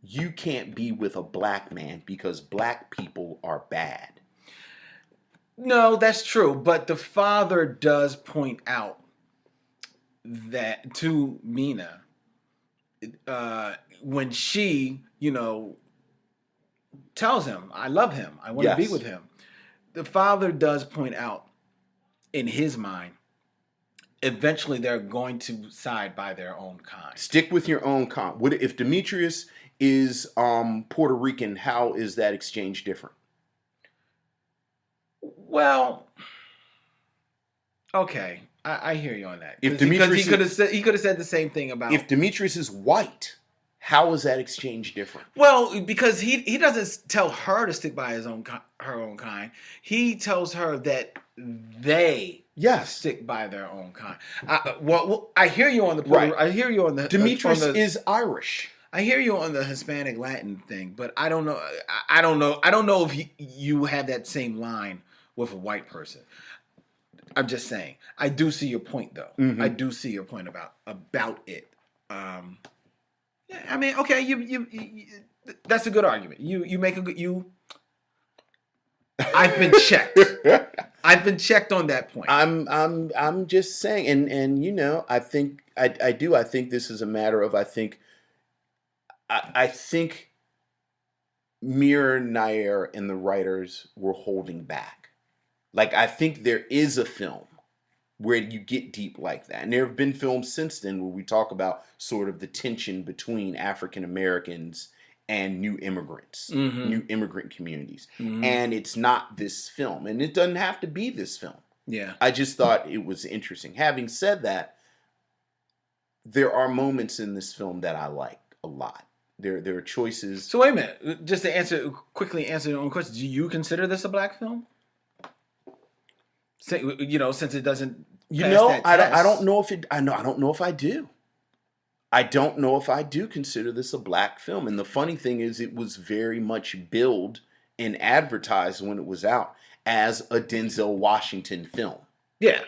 you can't be with a black man because black people are bad. No, that's true. But the father does point out that to Mina, when she, tells him, I love him, I want to be with him. The father does point out, in his mind, eventually they're going to side by their own kind. Stick with your own kind. What if Demetrius is Puerto Rican? How is that exchange different? Well, okay, I hear you on that. If Demetrius, he could have said the same thing about. If Demetrius is white, how is that exchange different? Well, because he doesn't tell her to stick by her own kind. He tells her that they stick by their own kind. I hear you on the right. I hear you on the Demetrius is Irish. I hear you on the Hispanic Latin thing, but I don't know. I don't know if you have that same line with a white person. I'm just saying. I do see your point, though. Mm-hmm. I do see your point about it. Yeah, I mean, okay, you that's a good argument. You make a good I've been checked. I've been checked on that point. I'm just saying, and I think I do. I think this is a matter of I think Mira Nair and the writers were holding back. Like, I think there is a film where you get deep like that. And there have been films since then where we talk about sort of the tension between African Americans and new immigrants, mm-hmm. new immigrant communities. Mm-hmm. And it's not this film. And it doesn't have to be this film. Yeah. I just thought it was interesting. Having said that, there are moments in this film that I like a lot. There are choices. So wait a minute. Just to quickly answer your own question, do you consider this a black film? Since it doesn't. I don't know if it. I don't know if I do. I don't know if I do consider this a black film. And the funny thing is, it was very much billed and advertised when it was out as a Denzel Washington film. Yeah.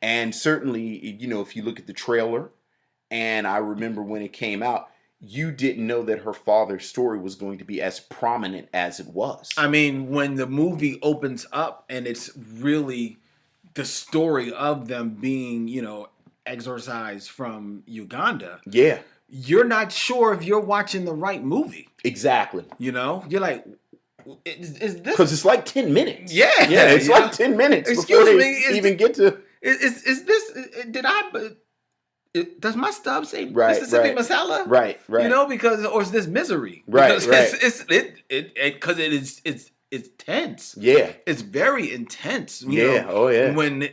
And certainly, if you look at the trailer, and I remember when it came out, you didn't know that her father's story was going to be as prominent as it was. I mean, when the movie opens up and it's really the story of them being, exorcised from Uganda, Yeah, you're not sure if you're watching the right movie. exactly. You're like, is this? Because it's like 10 minutes. Yeah, Yeah, it's you like know? 10 minutes Excuse before me, they even get to... Is this? Did I? Does my stub say Right, Mississippi right. Masala? Right, right. Because or is this misery? Right, Because right. because it's tense. Yeah. It's very intense. Yeah, oh, yeah. When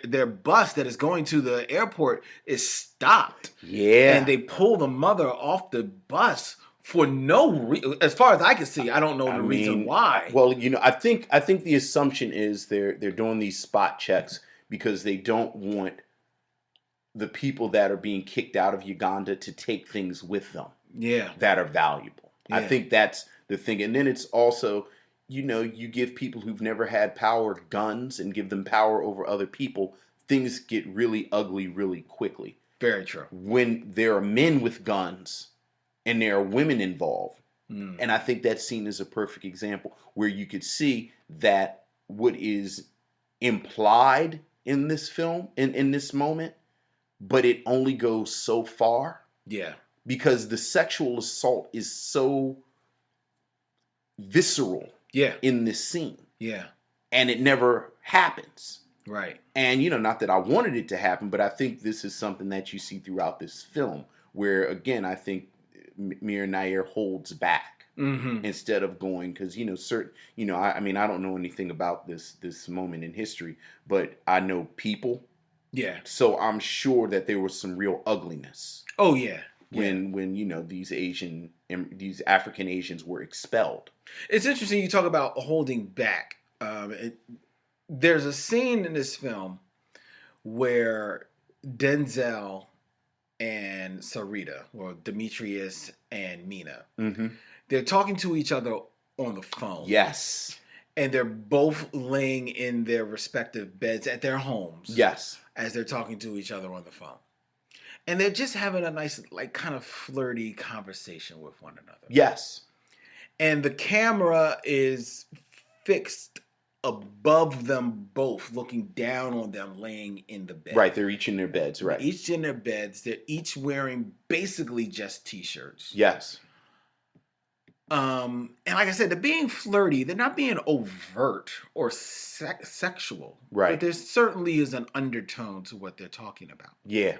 their bus that is going to the airport is stopped. Yeah. And they pull the mother off the bus for no reason. As far as I can see, I don't know the reason why. Well, I think the assumption is they're doing these spot checks because they don't want the people that are being kicked out of Uganda to take things with them. Yeah. That are valuable. Yeah. I think that's the thing. And then it's also, you give people who've never had power guns and give them power over other people, things get really ugly really quickly. Very true. When there are men with guns and there are women involved, and I think that scene is a perfect example where you could see that what is implied in this film, in this moment, but it only goes so far. Yeah. Because the sexual assault is so visceral in this scene. Yeah. And it never happens. Right. And, not that I wanted it to happen, but I think this is something that you see throughout this film where, again, I think Mira Nair holds back instead of going, because, I mean, I don't know anything about this moment in history, but I know people. Yeah. So I'm sure that there was some real ugliness. Oh, yeah. When these African Asians were expelled. It's interesting you talk about holding back. There's a scene in this film where Denzel and Sarita, or Demetrius and Mina, they're talking to each other on the phone. Yes. And they're both laying in their respective beds at their homes. Yes. As they're talking to each other on the phone. And they're just having a nice, kind of flirty conversation with one another. Yes. And the camera is fixed above them both, looking down on them laying in the bed. Right, they're each in their beds, right. Each in their beds. They're each wearing basically just T-shirts. Yes. And like I said, they're being flirty. They're not being overt or sexual. Right. But there certainly is an undertone to what they're talking about. Yeah.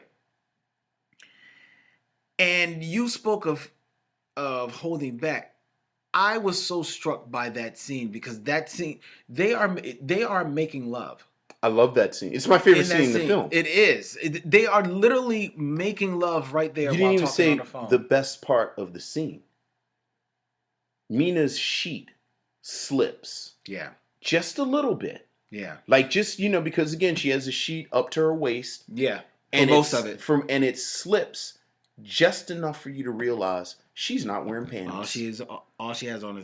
And you spoke of holding back. I was so struck by that scene because that scene, they are making love. I love that scene. It's my favorite scene in the film. It is. They are literally making love right there. You didn't even say the best part of the scene. Mina's sheet slips. Yeah. Just a little bit. Yeah. Like just, because again, she has a sheet up to her waist. Yeah. And most of it. And it slips just enough for you to realize she's not wearing panties. All she has on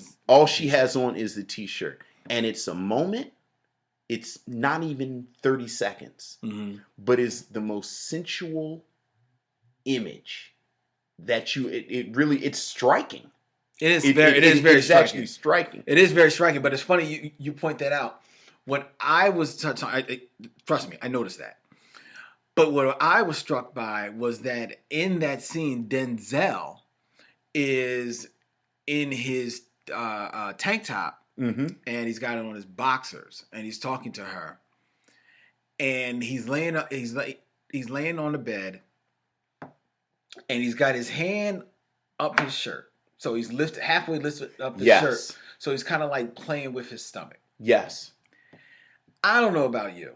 is the T-shirt. And it's a moment. It's not even 30 seconds. But it's the most sensual image that it's striking. It is very striking. Actually striking. It is very striking, but it's funny you point that out. When I was trust me, I noticed that. But what I was struck by was that in that scene, Denzel is in his tank top, and he's got on his boxers, and he's talking to her, and he's laying on the bed, and he's got his hand up his shirt. So he's halfway lifted up his shirt. So he's kind of like playing with his stomach. Yes. I don't know about you.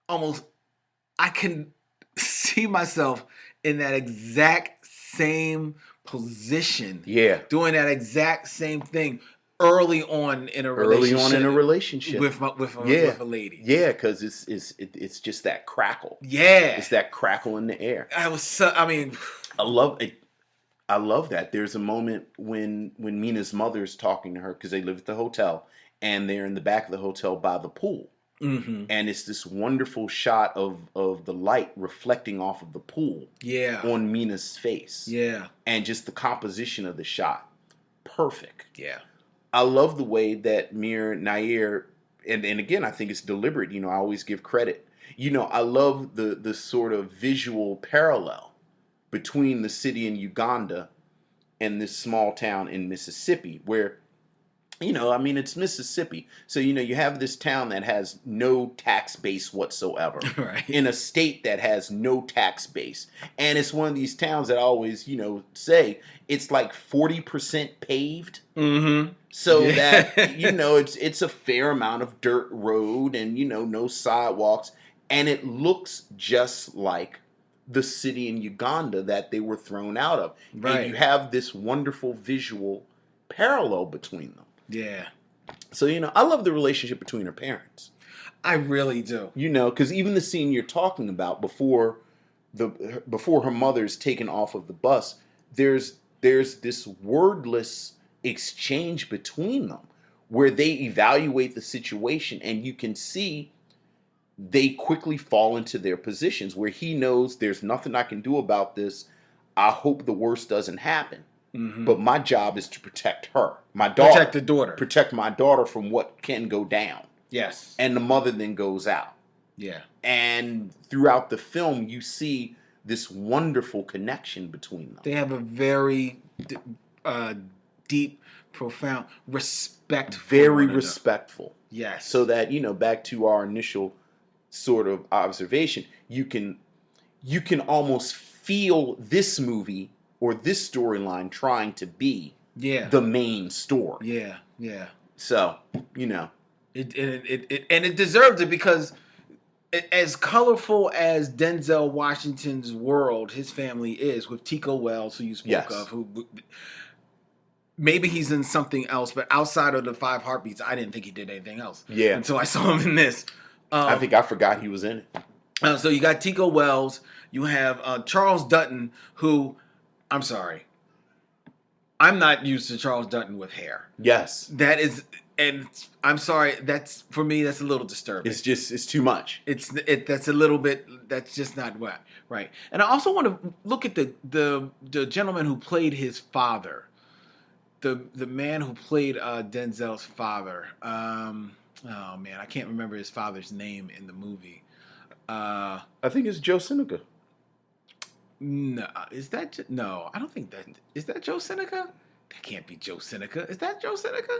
I can see myself in that exact same position. Yeah. Doing that exact same thing early on in a relationship. With a lady. Yeah, because it's just that crackle. Yeah. It's that crackle in the air. I love it. I love that. There's a moment when Mina's mother's talking to her because they live at the hotel and they're in the back of the hotel by the pool. And it's this wonderful shot of the light reflecting off of the pool on Mina's face. Yeah. And just the composition of the shot. Perfect. Yeah. I love the way that Mira Nair and again, I think it's deliberate. You know, I always give credit. You know, I love the sort of visual parallel between the city in Uganda and this small town in Mississippi, where, you know, I mean, it's Mississippi. So, you know, you have this town that has no tax base whatsoever Right. in a state that has no tax base. And it's one of these towns that I always, you know, say it's like 40% paved. Mm-hmm. So that, you know, it's a fair amount of dirt road and, you know, no sidewalks. And it looks just like the city in Uganda that they were thrown out of. Right. And you have this wonderful visual parallel between them. Yeah. So, you know, I love the relationship between her parents. I really do. You know, because even the scene you're talking about before her mother's taken off of the bus, there's this wordless exchange between them where they evaluate the situation, and you can see they quickly fall into their positions where he knows there's nothing I can do about this. I hope the worst doesn't happen. Mm-hmm. But my job is to protect her. My daughter. Protect the daughter. Protect my daughter from what can go down. Yes. And the mother then goes out. Yeah. And throughout the film, you see this wonderful connection between them. They have a very deep, profound respect. Very respectful. Yes. So that, you know, back to our initial sort of observation, you can almost feel this movie or this storyline trying to be the main story. Yeah, yeah. So, you know. It deserved it because as colorful as Denzel Washington's world, his family is, with Tico Wells, who you spoke of, who maybe he's in something else, but outside of the Five Heartbeats, I didn't think he did anything else. Yeah. Until I saw him in this. I think I forgot he was in it. So you got Tico Wells, you have Charles Dutton, who, I'm sorry, I'm not used to Charles Dutton with hair. Yes. That is, and I'm sorry, that's, for me, that's a little disturbing. It's too much. That's a little bit, that's just not right. And I also want to look at the gentleman who played his father, the man who played Denzel's father. Oh man, I can't remember his father's name in the movie. I think it's Joe Seneca. No, no? I don't think that is that Joe Seneca. That can't be Joe Seneca. Is that Joe Seneca?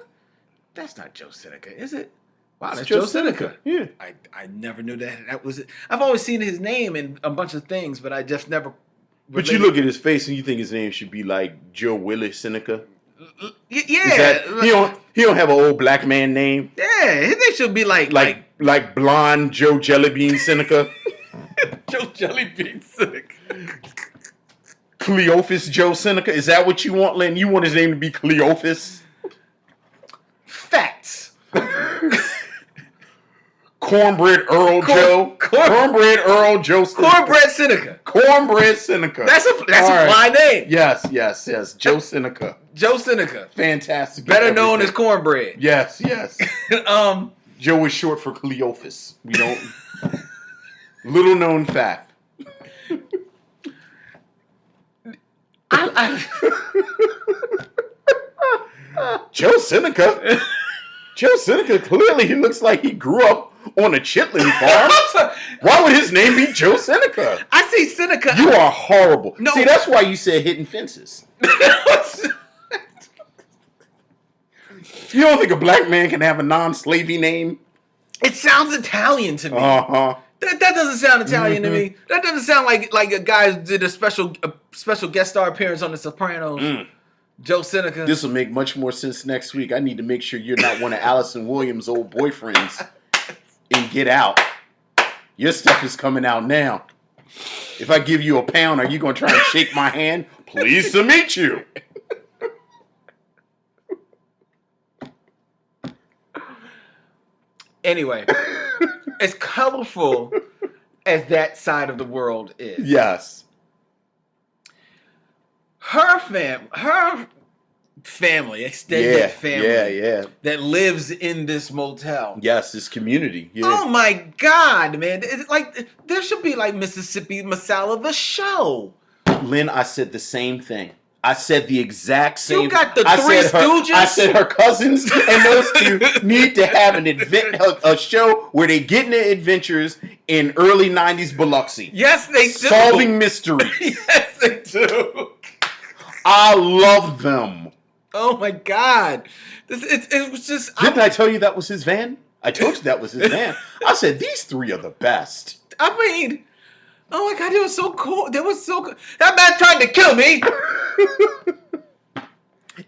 That's not Joe Seneca, is it? Wow, that's Joe Seneca. Yeah, I never knew that was it. I've always seen his name in a bunch of things, but I just never. But you look at his face and you think his name should be like Joe Willis Seneca. Yeah, he don't have an old black man name. Yeah, his name should be like blonde Joe Jellybean Seneca. Joe Jellybean Seneca. Cleophas Joe Seneca. Is that what you want, Lynn? You want his name to be Cleophas? Facts. Cornbread Earl Joe. Cornbread Earl Joe Seneca. Cornbread Seneca. Cornbread Seneca. That's a fly name. Yes. Joe Seneca. Joe Seneca. Fantastic. Better known as Cornbread. Yes. Joe is short for Cleophas. We don't. Little known fact. Joe Seneca. Joe Seneca, clearly he looks like he grew up on a chitlin farm. Why would his name be Joe Seneca? I see Seneca. You are horrible. No. See, that's why you said hitting fences. You don't think a black man can have a non-slavey name? It sounds Italian to me. Uh-huh. That doesn't sound Italian to me. That doesn't sound like a guy who did a special guest star appearance on The Sopranos. Joe Seneca. This will make much more sense next week. I need to make sure you're not one of Allison Williams' old boyfriends in Get Out. Your stuff is coming out now. If I give you a pound, are you going to try and shake my hand? Pleased to meet you. Anyway, as colorful as that side of the world is. Yes. Her family, extended family, that lives in this motel. Yes, this community. Yeah. Oh my God, man! It's like there should be like Mississippi Masala, the show. Lynn, I said the same thing. I said the exact same. You got the I Three said Stooges? I said her cousins and those two need to have a show where they get into adventures in early 90s Biloxi. Yes, they do. Solving mysteries. Yes, they do. I love them. Oh my God. It was just... Didn't I tell you that was his van? I told you that was his van. I said, these three are the best. I mean... Oh my God, it was so cool. That was so good. That man tried to kill me.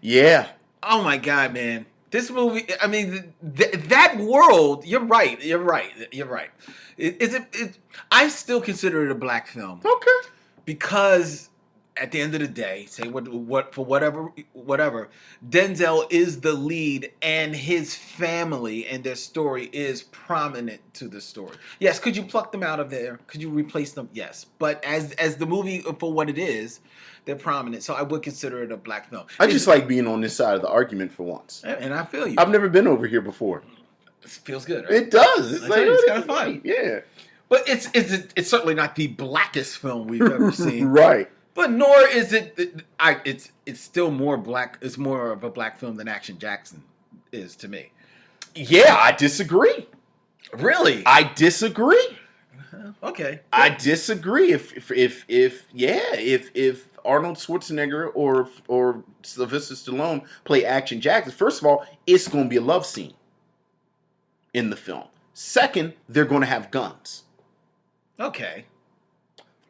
Yeah. Oh my God, man. This movie, I mean, that world, you're right. I still consider it a black film. Okay. Because at the end of the day, say what for whatever, Denzel is the lead and his family and their story is prominent to the story. Yes, could you pluck them out of there? Could you replace them? Yes. But as the movie for what it is, they're prominent. So I would consider it a black film. I just like being on this side of the argument for once. And I feel you. I've never been over here before. It feels good, right? It does. It's like, it's kind of fun. Yeah. But it's certainly not the blackest film we've ever seen. Right. But nor is it. It's still more black. It's more of a black film than Action Jackson is to me. Yeah, I disagree. Really? I disagree. Okay. I disagree. If Arnold Schwarzenegger or Sylvester Stallone play Action Jackson, first of all, it's going to be a love scene in the film. Second, they're going to have guns. Okay.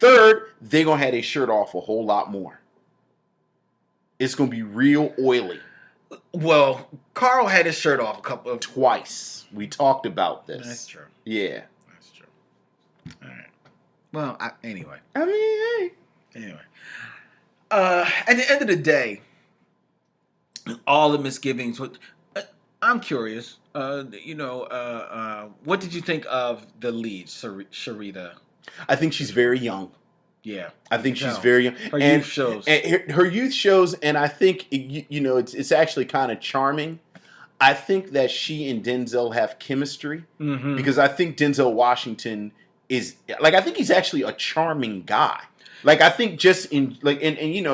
Third, they're going to have their shirt off a whole lot more. It's going to be real oily. Well, Carl had his shirt off Twice. We talked about this. That's true. Yeah. That's true. All right. Well, anyway. I mean, hey. Anyway. At the end of the day, all the misgivings. I'm curious. What did you think of the lead, Sharita? I think she's very young. Yeah, I think she's very young. Her youth shows. And her youth shows, and I think it's actually kind of charming. I think that she and Denzel have chemistry because I think Denzel Washington is I think he's actually a charming guy. I think just in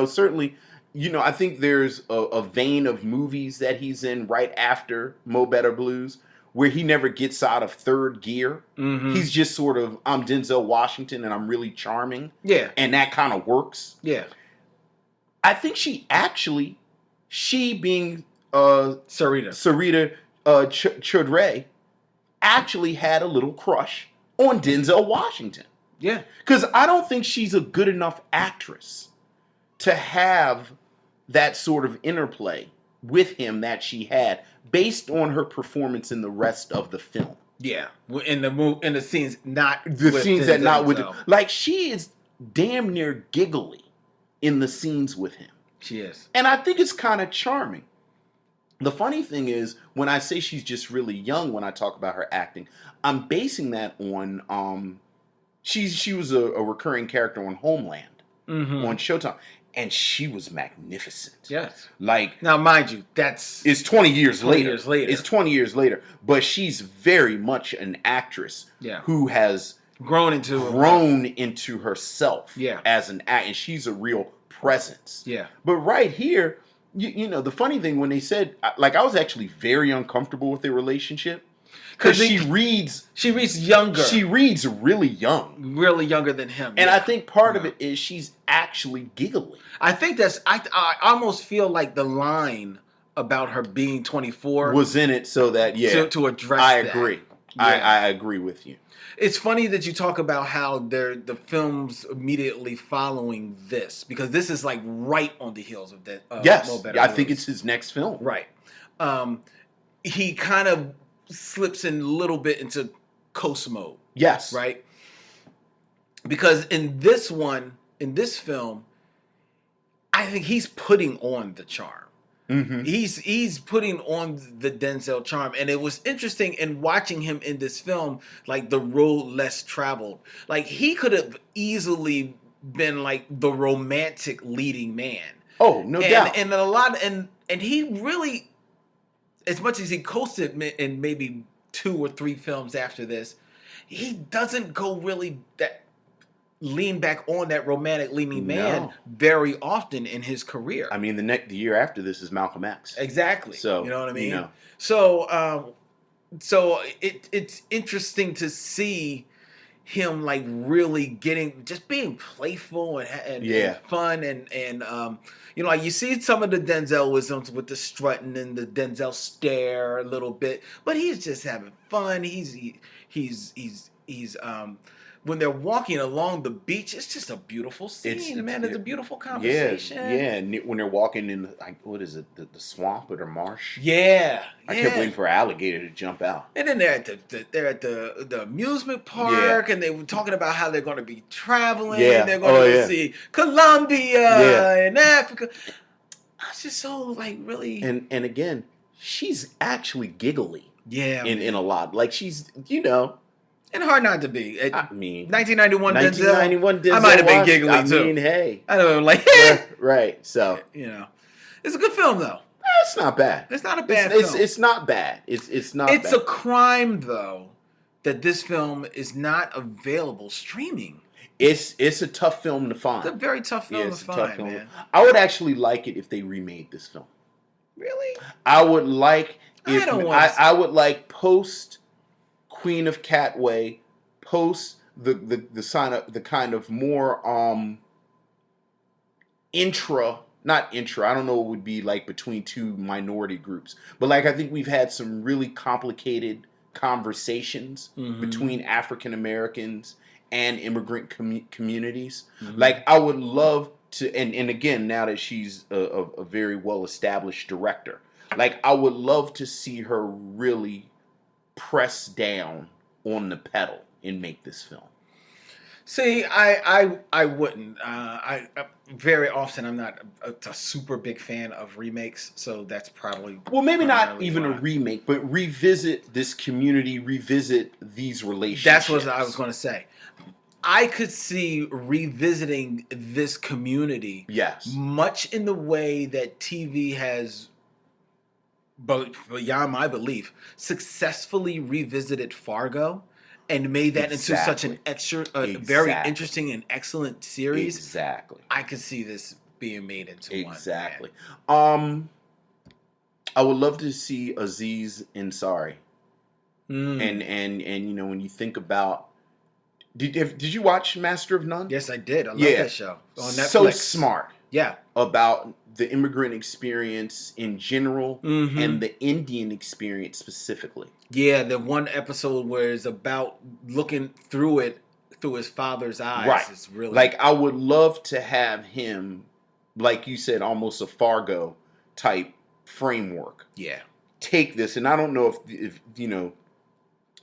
certainly. I think there's a vein of movies that he's in right after Mo Better Blues where he never gets out of third gear. Mm-hmm. He's just sort of, I'm Denzel Washington and I'm really charming. Yeah. And that kind of works. Yeah. I think she being Sarita Chaudhry, actually had a little crush on Denzel Washington. Yeah. Because I don't think she's a good enough actress to have that sort of interplay with him that she had based on her performance in the rest of the film. Yeah, in the scenes not with him. She is damn near giggly in the scenes with him. She is, and I think it's kind of charming. The funny thing is, when I say she's just really young, when I talk about her acting, I'm basing that on she was a recurring character on Homeland on Showtime. And she was magnificent. Yes. Now, mind you, it's 20 years later. It's 20 years later. But she's very much an actress who has grown into herself as an actor. And she's a real presence. Yeah. But right here, the funny thing when they said, I was actually very uncomfortable with their relationship. Because she reads younger. She reads really young. Really younger than him. And I think part of it is she's actually giggly. I think I almost feel like the line about her being 24 was in it so that, to address I that. agree. Yeah. I agree with you. It's funny that you talk about how the films immediately following this, because this is right on the heels of that. Yes. I think it's his next film. Right. He kind of slips in a little bit into coast mode. Yes. Right? Because in this film, I think he's putting on the charm. Mm-hmm. He's putting on the Denzel charm. And it was interesting in watching him in this film, the road less traveled. He could have easily been the romantic leading man. Oh, no doubt. And he really, as much as he coasted in maybe 2 or 3 films after this, he doesn't go really that lean back on that romantic leading man No. very often in his career. I mean, the year after this is Malcolm X. Exactly. So, you know what I mean? you know. So it's interesting to see him like really just being playful and fun and like you see some of the Denzel-isms with the strutting and the Denzel stare a little bit, but he's just having fun. He's when they're walking along the beach, it's just a beautiful scene, man. It's a beautiful conversation. Yeah. And when they're walking in, like, what is it, the swamp or the marsh? Yeah. I kept waiting for an alligator to jump out. And then they're at the amusement park, and they were talking about how they're going to be traveling. Yeah. They're going to see Colombia and Africa. I was just so like really. And again, she's actually giggly. Yeah. In a lot, like she's And hard not to be. I mean, 1991 Denzel. I might have been giggly too. I mean, hey. I know, like, right. So, it's a good film though. It's not bad. It's not a bad film. It's not bad. It's not. It's bad. a crime though that this film is not available streaming. It's a tough film to find. It's a very tough film to find, man. I would actually like it if they remade this film. Really? I would like if I would like post Queen of Catway, post the sign up the kind of more not intra, I don't know what would be like between two minority groups, but like I think we've had some really complicated conversations between African Americans and immigrant communities. Like I would love to, and again, now that she's a very well established director, like I would love to see her really press down on the pedal and make this film. See, I wouldn't. I very often I'm not a super big fan of remakes, so that's probably maybe not even a remake, but revisit this community, revisit these relationships. That's what I was going to say. I could see revisiting this community, much in the way that TV has, but beyond my belief, successfully revisited Fargo and made that into such an very interesting and excellent series. Exactly. I could see this being made into one. Exactly. I would love to see Aziz Ansari. And when you think about, did you watch Master of None? Yes, I did. I love that show on Netflix. So smart. Yeah. About the immigrant experience in general and the Indian experience specifically. Yeah, the one episode where it's about looking through it through his father's eyes. Right. Is really like I would love to have him, like you said, almost a Fargo type framework. Yeah. Take this, and I don't know if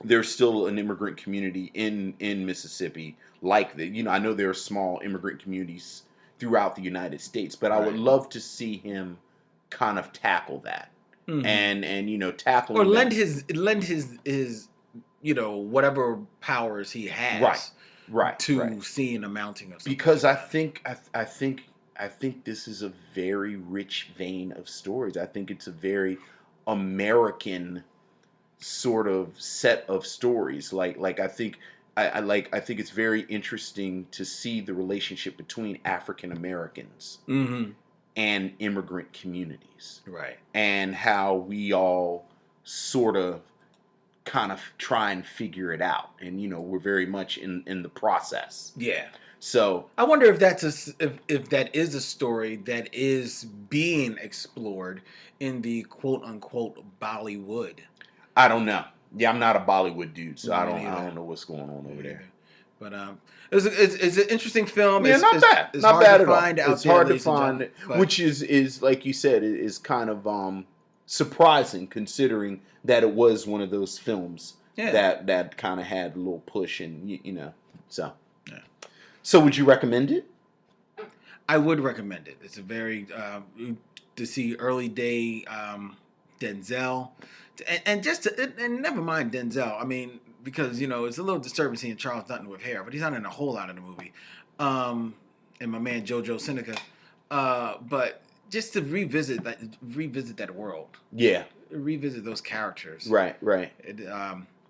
there's still an immigrant community in Mississippi like that. I know there are small immigrant communities throughout the United States, but I would love to see him kind of tackle that and tackle or lend his whatever powers he has to seeing a mounting of something. Because I think this is a very rich vein of stories. I think it's a very American sort of set of stories. Like I think it's very interesting to see the relationship between African Americans and immigrant communities. Right. And how we all sort of kind of try and figure it out. And, we're very much in the process. Yeah. So I wonder if if that is a story that is being explored in the quote unquote Bollywood. I don't know. Yeah, I'm not a Bollywood dude, so I don't know what's going on over there. But it's an interesting film. Yeah, not bad. It's not hard bad to at all. find out It's there, hard to ladies and find, gentlemen, which is like you said, it is kind of surprising considering that it was one of those films that kind of had a little push and so. Yeah. So would you recommend it? I would recommend it. It's a very to see early day Denzel. And never mind Denzel. I mean, because it's a little disturbing seeing Charles Dutton with hair, but he's not in a whole lot of the movie. And my man JoJo Seneca. But just to revisit that world. Yeah. Revisit those characters. Right.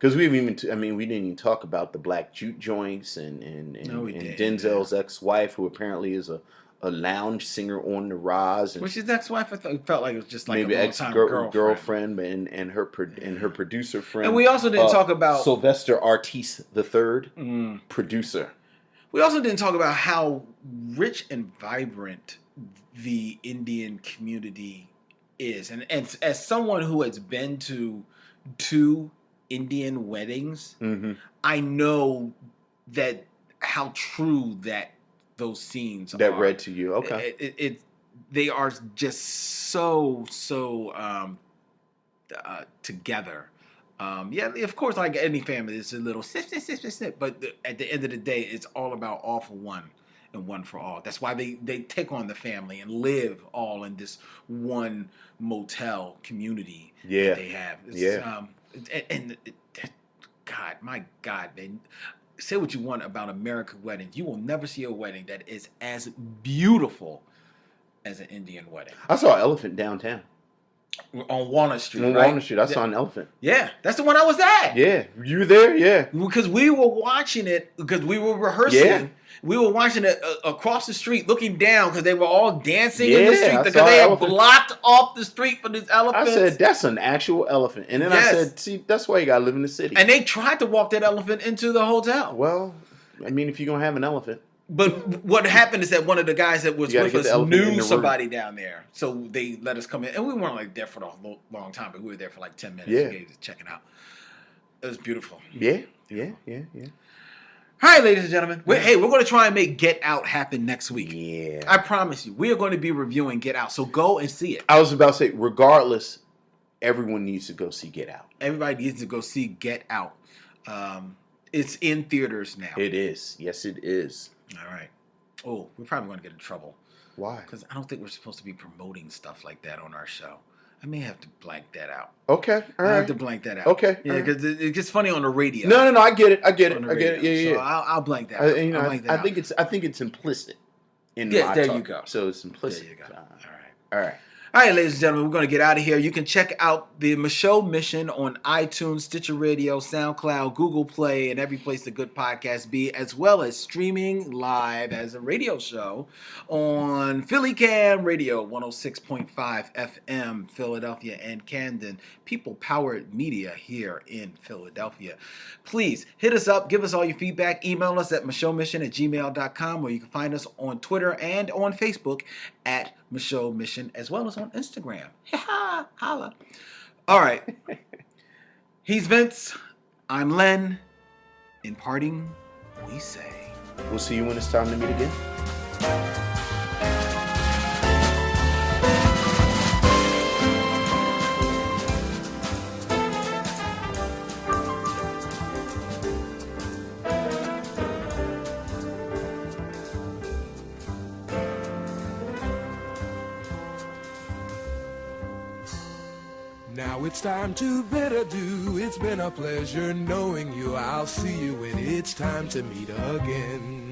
Because we didn't even talk about the black jute joints and Denzel's ex-wife, who apparently is a lounge singer on the Roz. Which his ex-wife, I felt like it was just like maybe a long-time girlfriend, and her producer friend. And we also didn't talk about Sylvester Artiste III, producer. We also didn't talk about how rich and vibrant the Indian community is. And as someone who has been to 2 Indian weddings, I know that how true those scenes that are. read to you. Okay. They are just so together. Of course, like any family, it's a little snip, but at the end of the day, it's all about all for one and one for all. That's why they take on the family and live all in this one motel community that they have. God, my God, man. Say what you want about American weddings. You will never see a wedding that is as beautiful as an Indian wedding. I saw an elephant downtown. On Walnut Street, On right? Walnut Street, I saw an elephant. Yeah, that's the one I was at. Yeah, you were there? Yeah. Because we were watching it, because we were rehearsing. Yeah. We were watching it across the street, looking down, because they were all dancing in the street, because they had blocked off the street for these elephants. I said, that's an actual elephant. And then I said, see, that's why you got to live in the city. And they tried to walk that elephant into the hotel. Well, I mean, if you're going to have an elephant. But what happened is that one of the guys that was with us knew somebody down there. So they let us come in. And we weren't like there for a long time, but we were there for like 10 minutes. Yeah. To check it out. It was beautiful. Yeah. All right, ladies and gentlemen. We're going to try and make Get Out happen next week. Yeah. I promise you. We are going to be reviewing Get Out. So go and see it. I was about to say, regardless, everyone needs to go see Get Out. Everybody needs to go see Get Out. It's in theaters now. It is. Yes, it is. All right. Oh, we're probably going to get in trouble. Why? Because I don't think we're supposed to be promoting stuff like that on our show. I may have to blank that out. Okay, all right. I have to blank that out. Okay. Yeah, because it gets funny on the radio. No, I get it. Yeah. So I'll blank that out. I think it's implicit in my there talk. You go. So it's implicit. There you go. All right. All right, ladies and gentlemen, we're going to get out of here. You can check out the Micheaux Mission on iTunes, Stitcher Radio, SoundCloud, Google Play, and every place the good podcasts be, as well as streaming live as a radio show on Philly Cam Radio, 106.5 FM, Philadelphia and Camden. People-powered media here in Philadelphia. Please hit us up. Give us all your feedback. Email us at micheauxmission@gmail.com, or you can find us on Twitter and on Facebook at Micheaux Mission, as well as on Instagram. Holla. All right. He's Vince. I'm Len. In parting, we say, we'll see you when it's time to meet again. Now it's time to bid adieu. It's been a pleasure knowing you. I'll see you when it's time to meet again.